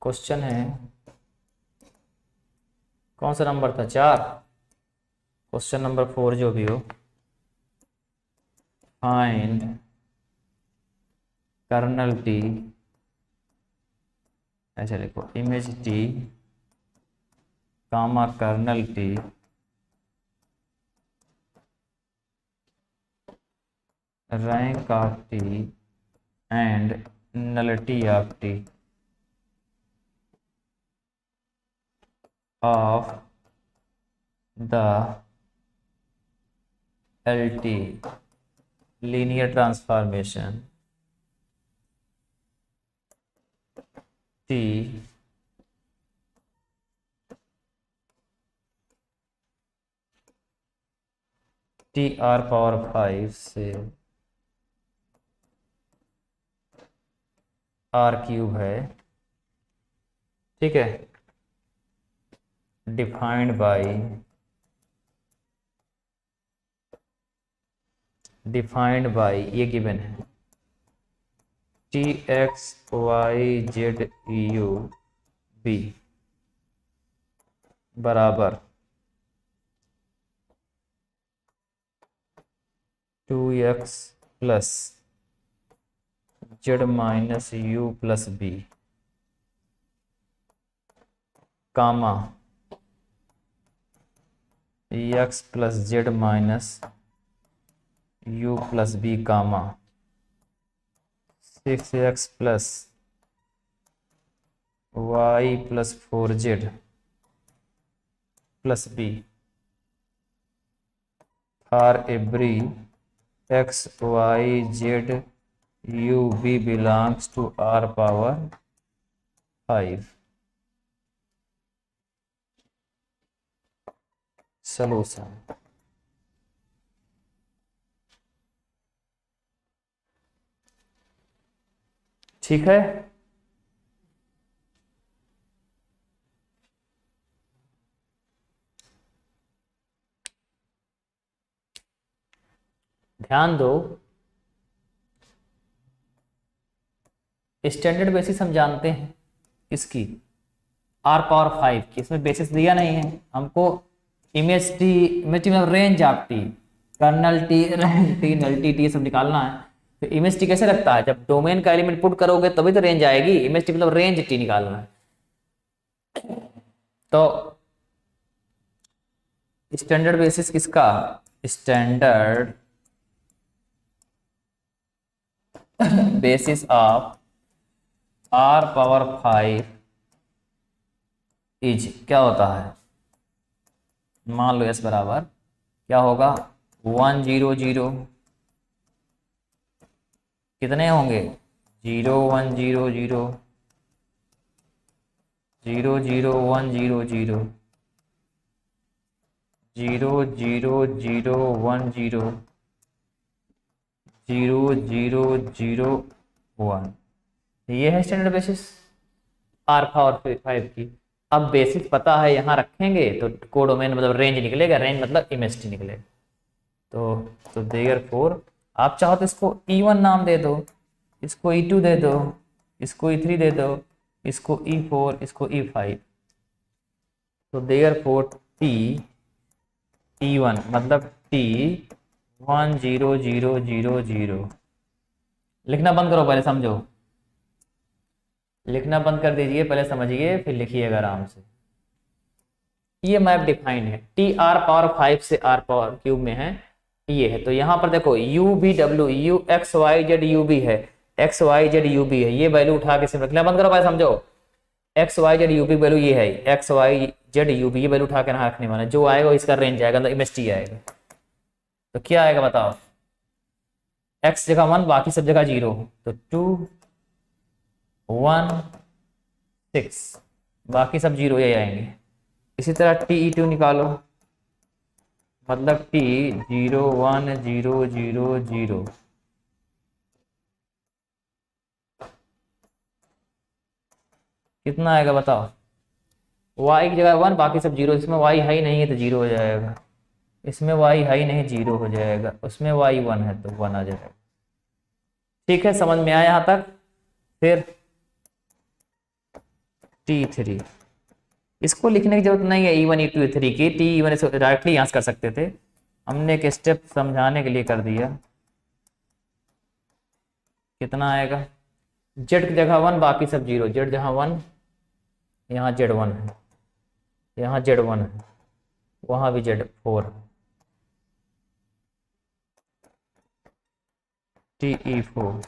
क्वेश्चन है, कौन सा नंबर था, 4, क्वेश्चन नंबर 4 जो भी हो। फाइंड कर्नल टी, ऐसे लिखो, image T comma kernel T rank of T and nullity of T of the LT linear transformation T TR⁵ से R³ है। ठीक है, डिफाइंड बाय ये गिवन है, TX⁵Z⁴U बराबर 2x plus Z minus U plus B comma x plus Z minus U plus B comma 6x plus y plus 4Z plus B for every x y z u b belongs to R⁵ solution. ठीक है, ध्यान दो, standard basis हम जानते हैं इसकी R⁴ की, इसमें बेसिस दिया नहीं है हमको। इमेज टी, इमेज टी मतलब range of T, kernel T, range T, nullity T सब निकालना है। तो इमेज टी कैसे लगता है, जब डोमेन का एलिमेंट पुट करोगे तभी तो रेंज आएगी। इमेज टी मतलब रेंज टी निकालना है। तो स्टैंडर्ड बेसिस किसका, standard basis of R⁴ is क्या होता है, मान लो S बराबर क्या होगा 1 0 0, कितने होंगे 0 1 0 0 0 0 1 0 0 0 0 0 1 0 0 0 0 1, ये है स्टैंडर्ड बेसिस R⁴ की। अब बेसिस पता है, यहाँ रखेंगे तो कोडोमेन मतलब रेंज निकलेगा, रेंज मतलब इमेज टी निकलेगा। तो देयरफॉर आप चाहो तो इसको E1 नाम दे दो, इसको E2 दे दो, इसको E3 दे दो, इसको E4, इसको E5। तो देयरफॉर E1 मतलब T1 0 0 0 0। लिखना बंद करो, पहले समझो, लिखना बंद कर दीजिए, पहले समझिए फिर लिखिएगा आराम से। ये मैप डिफाइंड है, TR⁴ से R⁴ में है, ये है। तो यहाँ पर देखो UV W XYZ UV है, XYZ UV है, ये वैल्यू उठा के सिर्फ लिखना बंद करो, पहले समझो। XYZ UV वैल्यू ये है, XYZ UV ये वैल्यू उठा के यहाँ रखने वाला, जो आएगा इसका रेंज आएगा, मतलब इमेज टी आएगा। तो क्या आएगा बताओ, X जगह 1 बाकी सब जगह 0, तो 2 1 6 बाकी सब 0 ही आएंगे। इसी तरह TE2 निकालो, मतलब T 0 1 0 0 0, कितना आएगा बताओ, Y की जगह 1 बाकी सब 0, इसमें Y है ही नहीं है तो 0 हो जाएगा, इसमें Y है ही नहीं 0 हो जाएगा, उसमें Y 1 है तो 1 आ जाएगा। ठीक है, समझ में आया यहाँ तक। फिर T3, इसको लिखने की जरूरत नहीं है E1 E2 E3 की, T1 से डायरेक्टली यहाँ कर सकते थे, हमने एक स्टेप समझाने के लिए कर दिया। कितना आएगा, Z की जगह 1 बाकी सब 0, Z जहाँ 1 यहाँ Z1 है, यहाँ Z1 है, वहाँ भी Z4, TE4।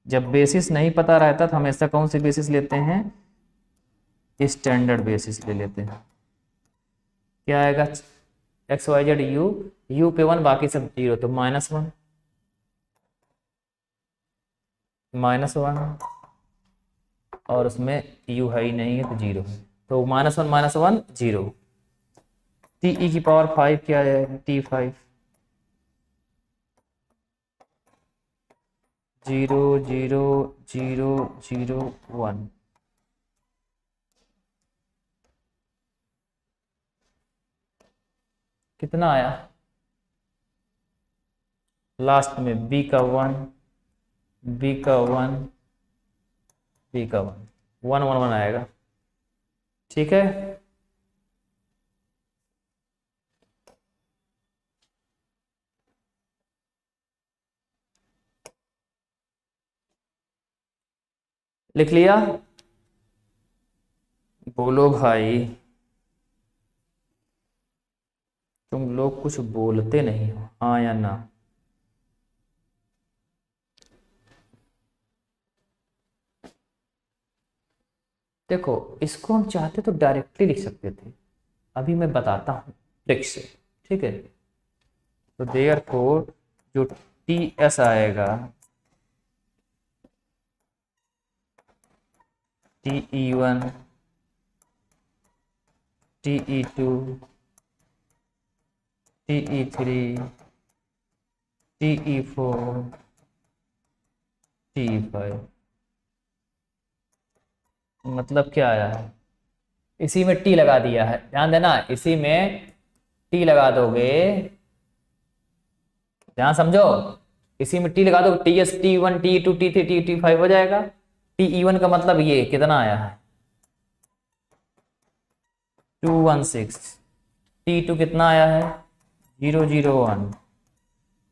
जब बेसिस नहीं पता रहता तो हमेशा कौन सी बेसिस लेते हैं, स्टैंडर्ड बेसिस ले लेते हैं। क्या आएगा XYZ U पे 1 बाकी सब 0, तो -1 -1, और उसमें U है ही नहीं है तो 0, तो -1 -1 0। TE⁵ क्या है, T5 0 0 0 0 1, कितना आया लास्ट में, B का 1 B का 1 B का 1 1 1 1 आएगा। ठीक है, लिख लिया, बोलो भाई, तुम लोग कुछ बोलते नहीं हो, हाँ या ना। देखो इसको हम चाहते तो डायरेक्टली लिख सकते थे, अभी मैं बताता हूँ ट्रिक से। ठीक है, तो देयरफॉर जो TS आएगा, TE1 TE2 TE3 TE4 TE5, मतलब क्या आया है, इसी में टी लगा दिया है, ध्यान देना, इसी में टी लगा दोगे, ध्यान समझो, इसी में टी लगा दो, T S T one T two T three T T five हो जाएगा। टी ई वन का मतलब ये कितना आया है 216, टी टू कितना आया है 001,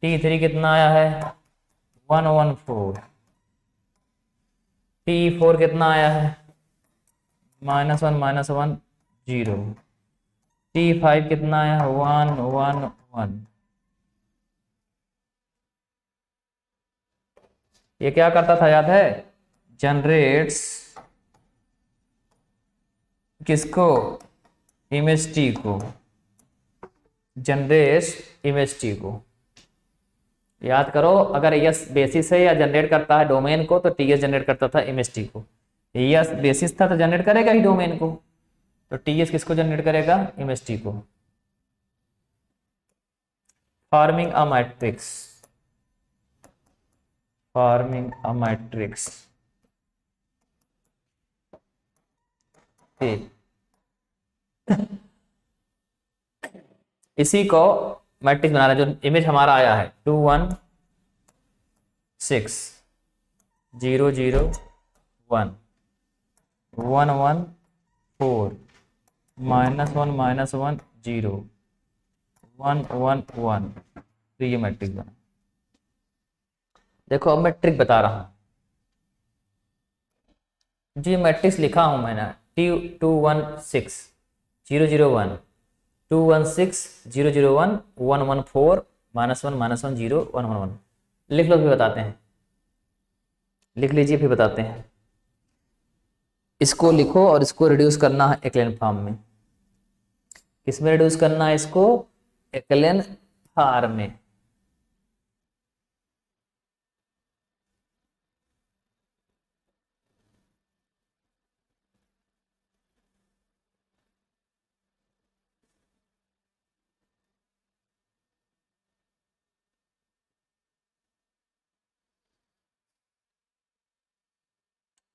टी थ्री कितना आया है 114, टी फोर कितना आया है -1 0, टी फाइव कितना आया है 111। ये क्या करता था याद है, जनरेट्स किसको, इमेज टी को, जनरेट्स इमेज टी को। याद करो, अगर यस बेसिस है या जनरेट करता है डोमेन को तो टीएस जनरेट करता था इमेज टी को, यस बेसिस था तो जनरेट करेगा ही डोमेन को, तो टीएस किसको जनरेट करेगा, इमेज टी को। Forming a matrix, forming a matrix, इसी को मैट्रिक्स बना रहा है, जो इमेज हमारा आया है 2 1 6 0 0 1 1 1 4 -1 -1 0 1 1 1, तो ये मैट्रिक्स बना। देखो अब मैं ट्रिक बता रहा हूं, जो मैट्रिक्स लिखा हूं मैंने T216 001 216 001 114 -1 -1 0 111, लिख लो फिर बताते हैं, लिख लीजिए फिर बताते हैं। इसको लिखो और इसको रिड्यूस करना है एक्लेन फॉर्म में। किसमें रिड्यूस करना है इसको, एक्लेन फॉर्म में।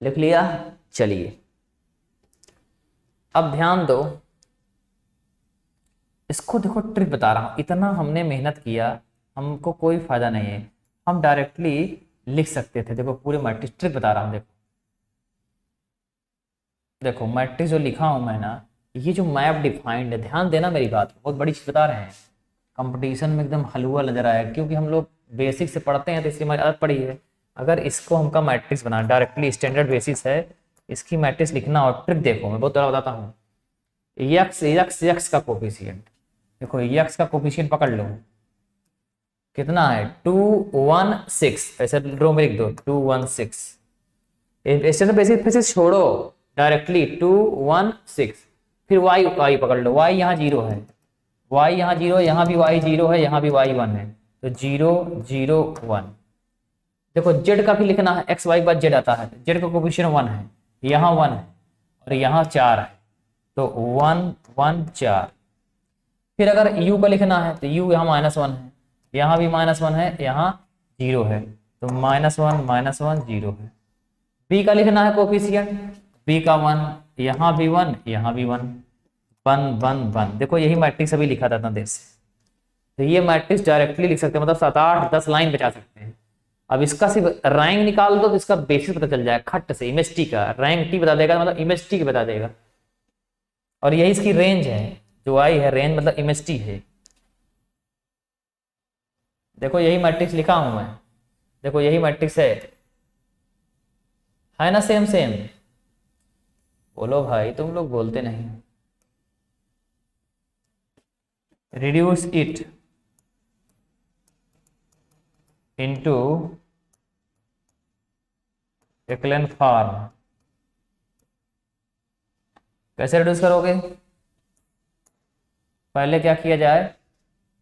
लिख लिया, चलिए अब ध्यान दो, इसको देखो ट्रिक बता रहा हूं, इतना हमने मेहनत किया, हमको कोई फायदा नहीं है, हम डायरेक्टली लिख सकते थे। देखो पूरे मैट्रिक्स ट्रिक बता रहा हूं, देखो देखो मैट्रिक्स जो लिखा हूं मैं ना, ये जो मैप डिफाइंड है, ध्यान देना मेरी बात, बहुत बड़ी चीज बता रहे हैं, कंपटीशन में एकदम हलवा नजर आया, क्योंकि हम लोग बेसिक से पढ़ते हैं तो इसकी हमारी आदत पड़ी है। अगर इसको हमका मैट्रिक्स बना डायरेक्टली स्टैंडर्ड बेसिस है, इसकी मैट्रिक्स लिखना और ट्रिक देखो, मैं बहुत बड़ा बताता हूँ। यक्स यक्स यक्स का कोफिशिएंट, देखो यक्स का कोफिशिएंट पकड़ लो, कितना है 216, ऐसे रो में लिख दो 216, स्टैंडर्ड बेसिस फिर से छोड़ो, डायरेक्टली 216, फिर वाई वाई पकड़ लो, वाई यहाँ 0 है, वाई यहाँ 0, यहाँ भी वाई 0 है, यहाँ भी वाई 1 है, तो 0 0 1। देखो जेड का भी लिखना है, एक्स वाई के बाद जेड आता है, जेड का कोफिशिएंट 1 है, यहाँ 1 है और यहाँ 4 है, तो 1 1 4। फिर अगर यू का लिखना है तो यू यहाँ -1 है, यहाँ भी -1 है, यहाँ 0 है, तो -1 -1 0 है। बी का लिखना है कोफिशिएंट, बी का 1, यहाँ भी 1, यहाँ भी 1 1 1 1। देखो यही मैट्रिक्स अभी लिखा था इतना देर से, तो ये मैट्रिक्स डायरेक्टली लिख सकते हैं, मतलब 7 8 10 लाइन बचा सकते हैं। अब इसका सिर्फ रैंक निकाल दो तो इसका बेसिस पता चल जाएगा, खट से इमेज टी का रैंक टी बता देगा, मतलब इमेज टी की बता देगा, और यही इसकी रेंज है, जो आई है रेंज मतलब इमेज टी है। देखो यही मैट्रिक्स लिखा हूं मैं, देखो यही मैट्रिक्स है ना, सेम सेम। बोलो भाई, तुम लोग बोलते नहीं। रिड्यूस इट इनटू एक्लेन फॉर्म, कैसे रिड्यूस करोगे, पहले क्या किया जाए,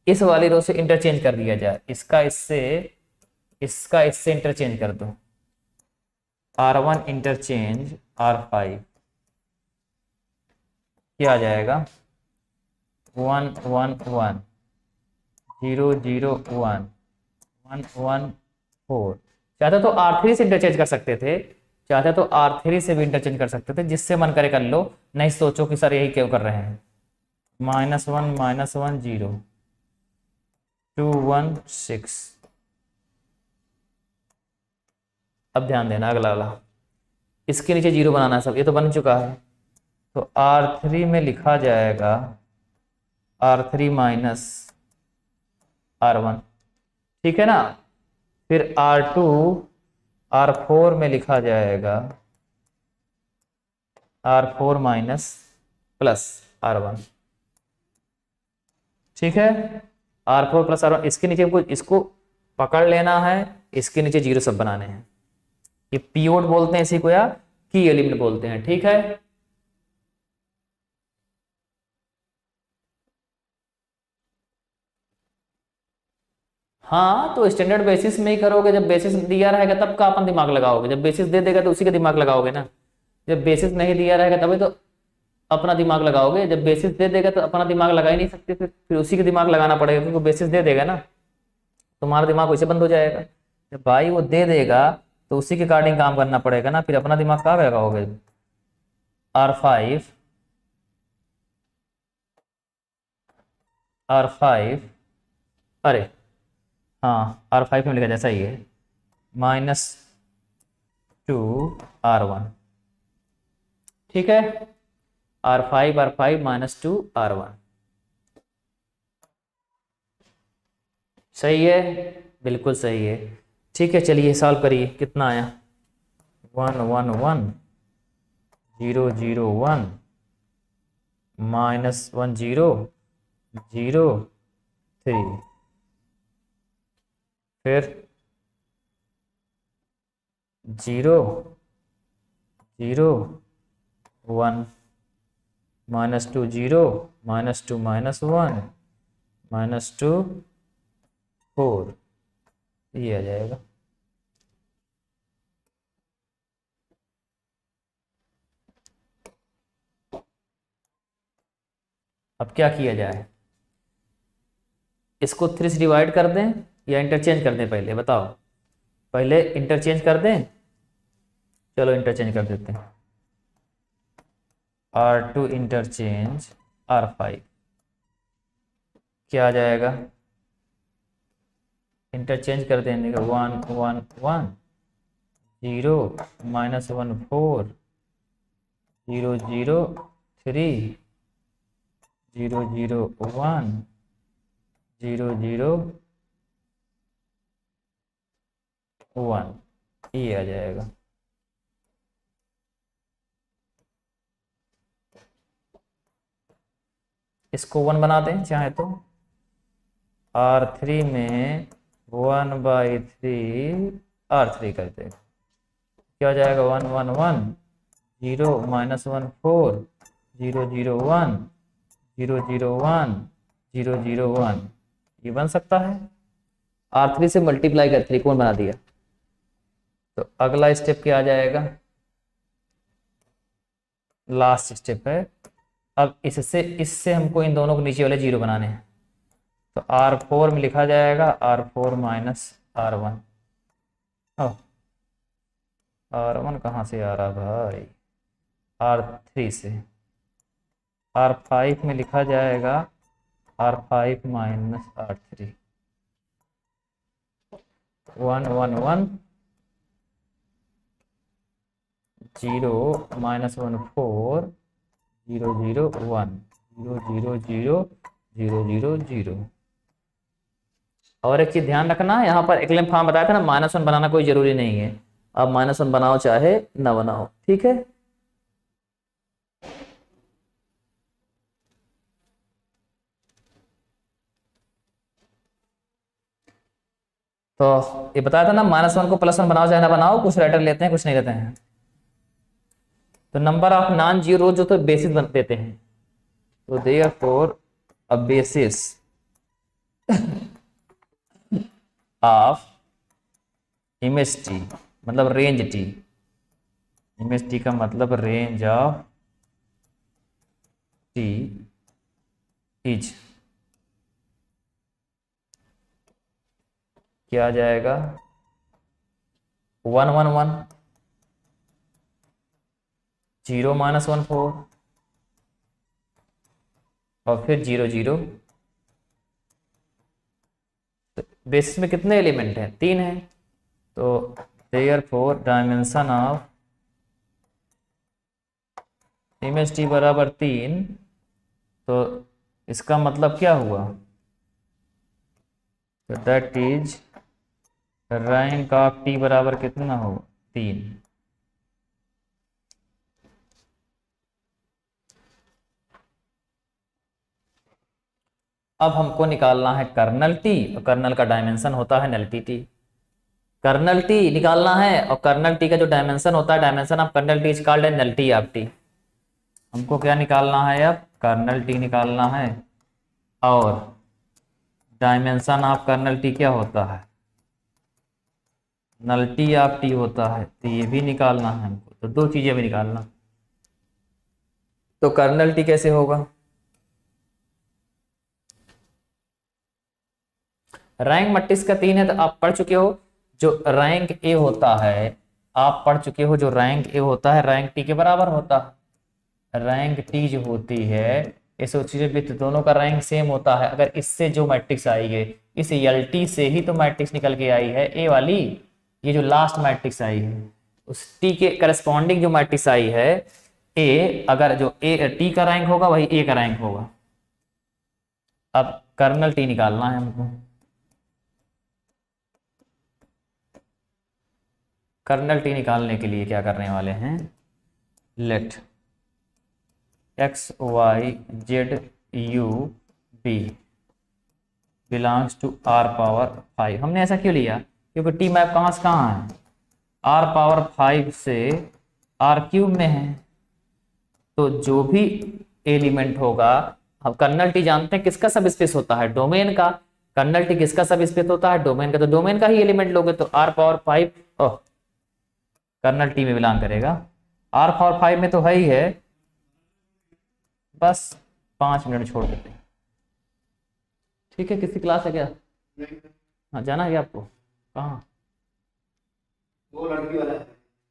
इस वाली रो से इंटरचेंज कर दिया जाए, इसका इससे इंटरचेंज कर दो, R1 इंटरचेंज R5, क्या आ जाएगा 1 1 1 0 0 1 1 1 4। चाहते तो R3 से इंटरचेंज कर सकते थे, चाहते तो R3 से भी इंटरचेंज कर सकते थे, जिससे मन करे कर लो, नहीं सोचो कि सर यही क्यों कर रहे हैं। -1 0 2 1 6। अब ध्यान देना अगला वाला, इसके नीचे 0 बनाना है सब, ये तो बन चुका है। तो R3 में लिखा जाएगा R3 माइनस R1, ठीक है ना। फिर R2 R4 में लिखा जाएगा R4 माइनस प्लस R1, ठीक है। R4 प्लस R1, इसके नीचे हमको इसको पकड़ लेना है, इसके नीचे 0 सब बनाने हैं। ये पीवोट बोलते हैं इसी को, या की एलिमेंट बोलते हैं, ठीक है। हाँ, तो स्टैंडर्ड बेसिस में ही करोगे, जब बेसिस दिया रहेगा तब का अपन दिमाग लगाओगे, जब बेसिस दे देगा तो उसी का दिमाग लगाओगे ना। जब बेसिस नहीं दिया रहेगा तभी तो अपना दिमाग लगाओगे, जब बेसिस दे देगा तो अपना दिमाग लगा ही नहीं सकते, फिर उसी का दिमाग लगाना पड़ेगा, क्योंकि बेसिस दे देगा ना, तुम्हारा दिमाग वैसे बंद हो जाएगा। जब भाई वो दे देगा तो उसी के अकॉर्डिंग काम करना पड़ेगा ना, फिर अपना दिमाग कहाँ लगाओगे। R5 अरे हाँ, R5 में लिखा जैसा ही है, -2 R1, ठीक है। R5 -2 R1, सही है, बिल्कुल सही है। ठीक है, चलिए सॉल्व करिए, कितना आया। 1 1 1 0 0 1 -1 0 0 3, फिर 0 0 1 -2 0 -2 -1 -2 4, ये आ जाएगा। अब क्या किया जाए, इसको 3 से डिवाइड कर दें या इंटरचेंज कर दें, पहले बताओ। पहले इंटरचेंज कर दें, चलो इंटरचेंज कर देते हैं। R2 इंटरचेंज R5, क्या आ जाएगा, इंटरचेंज कर देने का 1 1 1 0 -1 4 0 0 3 0 0 1 0 0 1, ये आ जाएगा। इसको 1 बना दें चाहे तो, R3 में 1/3 R3 कर दें, क्या हो जाएगा 1 1 1 0 -1 4 0 0 1 0 0 1 0 0 1, ये बन सकता है। R3 से मल्टीप्लाई कर त्रिकोण बना दिया। तो अगला स्टेप क्या आ जाएगा, लास्ट स्टेप है। अब इससे इससे हमको इन दोनों को नीचे वाले 0 बनाने हैं। तो R4 में लिखा जाएगा R4 -R1। R1 कहाँ से आ रहा भाई, R3 से। R5 में लिखा जाएगा R5 -R3, 1 1 1 0 -1 4 0 0 1 0 0 0 0 0 0। और एक चीज ध्यान रखना, यहाँ पर एक्लेम फॉर्म बताया था ना, -1 बनाना कोई जरूरी नहीं है, आप -1 बनाओ चाहे ना बनाओ, ठीक है। तो ये बताया था ना, -1 को +1 बनाओ चाहे ना बनाओ, कुछ राइटर लेते हैं कुछ नहीं लेते हैं। तो नंबर ऑफ नॉन जीरो जो तो बेसिस बन देते हैं, तो therefore a basis of image T, मतलब रेंज टी, इमेज टी का मतलब रेंज ऑफ टी इज, क्या आ जाएगा 1 1 1 0 -1 4 और फिर 0 0। तो बेसिस में कितने एलिमेंट हैं? 3 हैं। तो therefore dimension of image T बराबर 3। तो इसका मतलब क्या हुआ? तो that is rank of T बराबर कितना होगा? 3। अब हमको निकालना है कर्नल टी, और कर्नल का डायमेंशन होता है नल्टी टी। कर्नल टी निकालना है, और कर्नल टी का जो डायमेंशन होता है, dimension of kernel T is called है नल्टी ऑफ टी। हमको क्या निकालना है? अब कर्नल टी निकालना है, और डायमेंशन ऑफ कर्नल टी क्या होता है? नल्टी ऑफ टी होता है। तो ये भी निकालना है हमको, तो दो चीजें भी निकालना। तो कर्नल टी कैसे होगा? रैंक 32 का 3 है, तो आप पढ़ चुके हो जो रैंक ए होता है, आप पढ़ चुके हो जो रैंक ए होता है रैंक टी के बराबर होता है। रैंक टी जो होती है एसोसिएटेड विथ दोनों का रैंक सेम होता है। अगर इससे जो मैट्रिक्स आई है, इस एलटी से ही तो मैट्रिक्स निकल के आई है ए वाली। ये जो लास्ट मैट्रिक्स आई है उस टी के करस्पॉन्डिंग जो मैट्रिक्स आई है ए, अगर जो ए टी का रैंक होगा वही ए का रैंक होगा। अब कर्नल टी निकालना है हमको। कर्नल टी निकालने के लिए क्या करने वाले हैं? Let x y z u b belongs to R power 5। हमने ऐसा क्यों लिया? क्योंकि टी मैप कहाँ से कहाँ है? आर पावर 5 से आर क्यूब में है। तो जो भी एलिमेंट होगा, हम कर्नल टी जानते हैं किसका सब स्पेस होता है? डोमेन का। कर्नल टी किसका सब स्पेस होता है? डोमेन का। तो डोमेन का ही एलिमेंट लोगे तो आर पावर 5 कर्नल टी में बिलोंग करेगा। आर पावर 5 में तो है ही है। बस 5 मिनट छोड़ देते हैं, ठीक है? किसी क्लास है क्या? हाँ, जाना है क्या आपको? कहाँ? वो लड़की वाला है।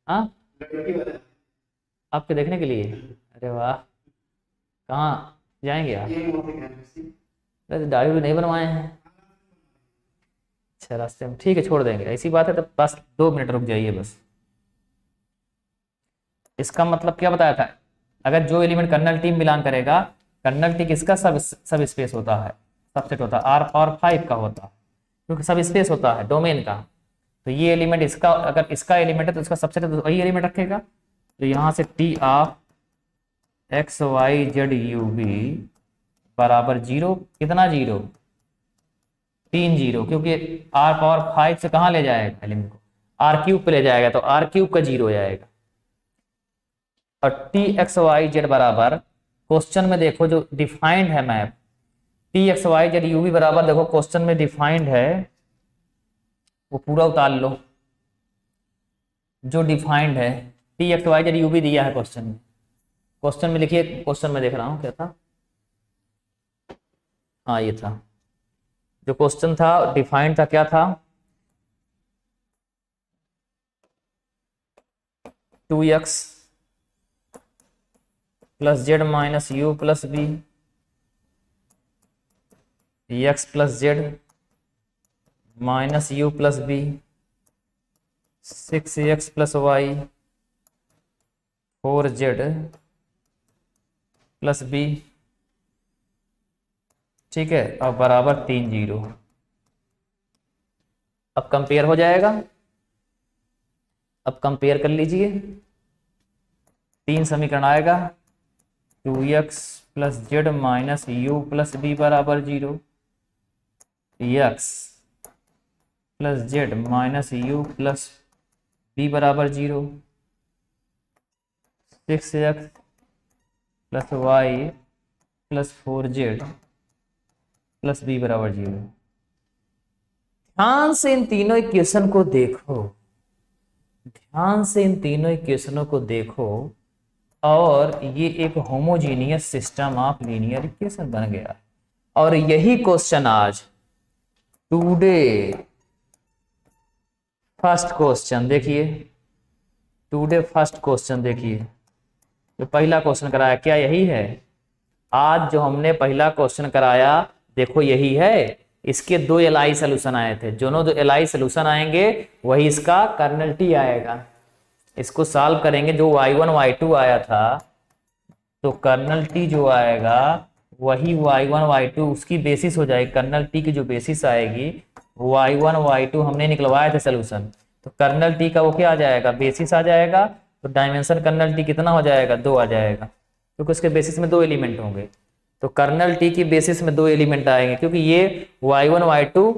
हाँ, लड़की वाला है। आपके देखने के लिए? अरे वाह, कहाँ जाएंगे आप? ये मोटे कैंपस। वैसे दाढ़ी भी नहीं बनवाए हैं। अच्छा, रास्ते में, ठीक है, छोड़ देंगे। ऐसी बात है तो बस 2 मिनट रुक जाइए बस। इसका मतलब क्या बताया था? अगर जो एलिमेंट कर्नल टी में बिलोंग करेगा, कर्नल टी किसका सब स्पेस होता है? सबसेट होता है, आर पावर 5 का होता है, क्योंकि सब स्पेस होता है डोमेन का। तो ये एलिमेंट इसका, अगर इसका एलिमेंट है तो इसका सबसेट है, तो वही एलिमेंट रखेगा। तो यहाँ से T of x y z u b बराबर 0। कितना 0? 3 0, क्योंकि आर पावर 5 से कहाँ ले जाएगा एलिमेंट को? आर क्यूब पे ले जाएगा, तो आर क्यूब का 0 हो जाएगा। और टी एक्स वाई जेड बराबर, क्वेश्चन में देखो जो डिफाइंड है map, T x y z u b बराबर, देखो क्वेश्चन में डिफाइंड है, वो पूरा उतार लो। जो डिफाइंड है T x y z u b दिया है क्वेश्चन में। क्वेश्चन में लिखिए, क्वेश्चन में देख रहा हूँ क्या था। हाँ, ये था जो क्वेश्चन था, डिफाइंड था, क्या था? 2x plus z minus u plus b, x plus z minus u plus b, 6x plus y 4z plus b, ठीक है, और बराबर 3 0। अब कंपेयर हो जाएगा। अब कंपेयर कर लीजिए, 3 समीकरण आएगा। 2x plus z minus u plus b बराबर 0, x plus z minus u plus b बराबर 0, 6x plus y plus 4z plus b बराबर 0। ध्यान से इन तीनों इक्वेशन को देखो, ध्यान से इन तीनों इक्वेशनों को देखो, और ये एक homogeneous system of linear equation बन गया। और यही क्वेश्चन आज टुडे फर्स्ट क्वेश्चन देखिए, टुडे फर्स्ट क्वेश्चन देखिए, जो पहला क्वेश्चन कराया क्या यही है? आज जो हमने पहला क्वेश्चन कराया देखो यही है। इसके 2 एलआई सोल्यूशन आए थे, दोनों 2 एलआई सोल्यूशन आएंगे वही इसका कर्नल टी आएगा। इसको सॉल्व करेंगे, जो y1 y2 आया था तो कर्नल टी जो आएगा वही y1 y2 उसकी बेसिस हो जाएगी। कर्नल टी की जो बेसिस आएगी y1 y2 हमने निकलवाए थे सोल्यूशन, तो कर्नल टी का वो क्या आ जाएगा? बेसिस आ जाएगा। तो डायमेंशन कर्नल टी कितना हो जाएगा? 2 आ जाएगा, क्योंकि उसके बेसिस में 2 एलिमेंट होंगे। तो कर्नल टी की बेसिस में 2 एलिमेंट आएंगे, क्योंकि ये y1 y2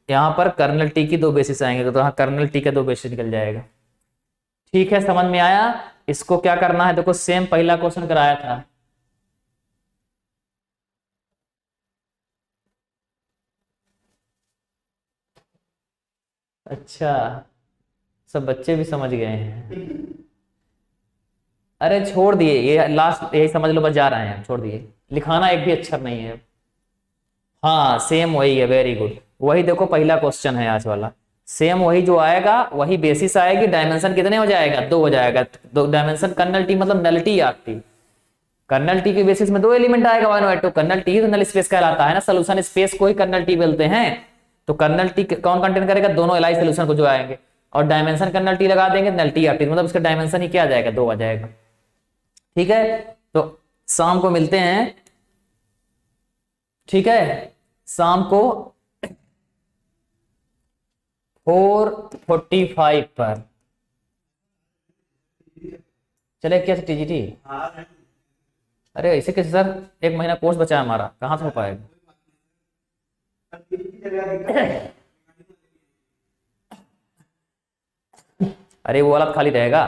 यहाँ पर कर्नल टी की 2 बेसिस आएंगे, तो यहाँ कर्नल टी का 2 बेसिस निकल जाएगा। ठीक है, समझ में आया? इसको क्या करना है देखो, सेम पहला क्वेश्चन कराया था। अच्छा, सब बच्चे भी समझ गए हैं। अरे छोड़ दिए, ये लास्ट यही समझ लो, बस जा रहे हैं, छोड़ दिए। लिखाना एक भी अक्षर नहीं है। हाँ सेम वही है, वेरी गुड। वही देखो पहला क्वेश्चन है आज वाला, सेम वही जो आएगा वही बेसिस आएगी। डायमेंशन कितने हो जाएगा? 2 हो जाएगा। 2 डायमेंशन कर्नल टी मतलब नलिटी आपकी। कर्नल टी के बेसिस में 2 एलिमेंट आएगा y1 y2। कर्नल टी तो नल स्पेस कहलाता है ना, सोल्यूशन स्पेस को ही कर्नल टी बोलते हैं। तो कर्नल टी कौन कंटेन करेगा? दोनों एलआई सोल्यूशन को जो आएंगे। और डायमेंशन कर्नल टी लगा देंगे, नल टी आती मतलब उसका डायमेंशन ही क्या आ जाएगा? 2 आ जाएगा। ठीक है, तो शाम को मिलते हैं। ठीक है, शाम को 4:45 पर चले क्या टीजीटी? अरे ऐसे कैसे सर, 1 महीना कोर्स बचा है हमारा, कहाँ से हो पाएगा? अरे वो वाला खाली रहेगा।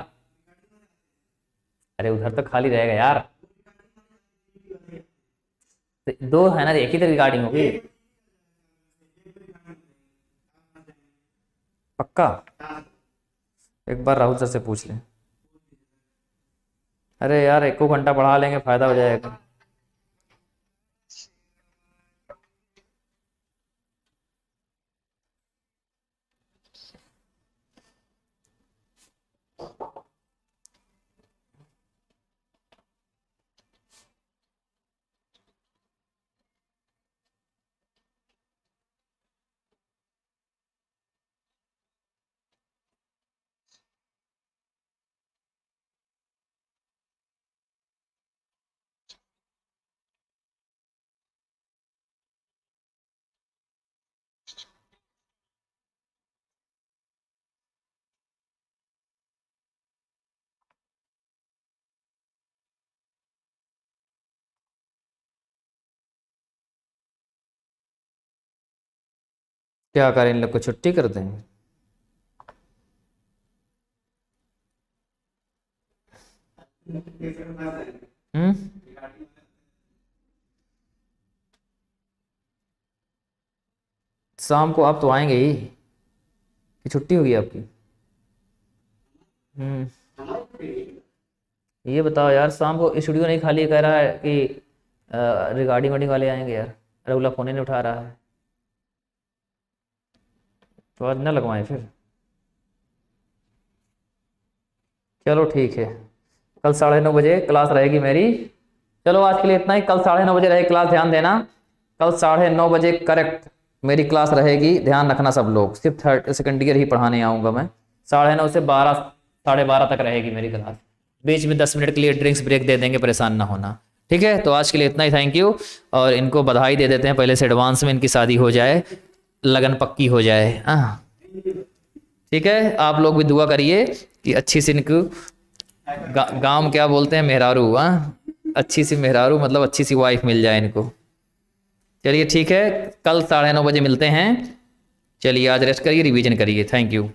अरे उधर तो खाली रहेगा यार। 2 है ना, एक ही तो रिगार्डिंग होगी। पक्का? एक बार राहुल सर से पूछ लें। अरे यार 1 घंटा पढ़ा लेंगे, फायदा हो जाएगा। क्या करें, इन लोग को छुट्टी कर दें? हम्म, शाम को आप तो आएंगे ही कि छुट्टी होगी आपकी? ये बताओ यार, शाम को स्टूडियो नहीं खाली कह रहा है कि रिगार्डिंग वार्डिंग वाले आएंगे यार। रघुला फोन ही नहीं उठा रहा है, तो आज न लगवाएं फिर। चलो ठीक है, कल 9:30 बजे क्लास रहेगी मेरी। चलो आज के लिए इतना ही, कल 9:30 बजे रहेगी क्लास, ध्यान देना। कल 9:30 बजे करेक्ट मेरी क्लास रहेगी, ध्यान रखना सब लोग। सिर्फ 3rd सेकेंड ईयर ही पढ़ाने आऊँगा मैं। 9:30 से 12 साढ़े 12 तक रहेगी मेरी क्लास। बीच में 10 मिनट के लिए ड्रिंक्स ब्रेक दे देंगे, परेशान ना होना। ठीक है, तो आज के लिए इतना ही, थैंक यू। और इनको बधाई दे देते हैं पहले से एडवांस में, इनकी शादी हो जाए, लगन पक्की हो जाए। हाँ ठीक है, आप लोग भी दुआ करिए कि अच्छी सी इनको गाँव में क्या बोलते हैं, मेहरारू। हाँ, अच्छी सी मेहरारू मतलब अच्छी सी वाइफ मिल जाए इनको। चलिए ठीक है, कल 9:30 बजे मिलते हैं। चलिए आज रेस्ट करिए, रिवीजन करिए। Thank you.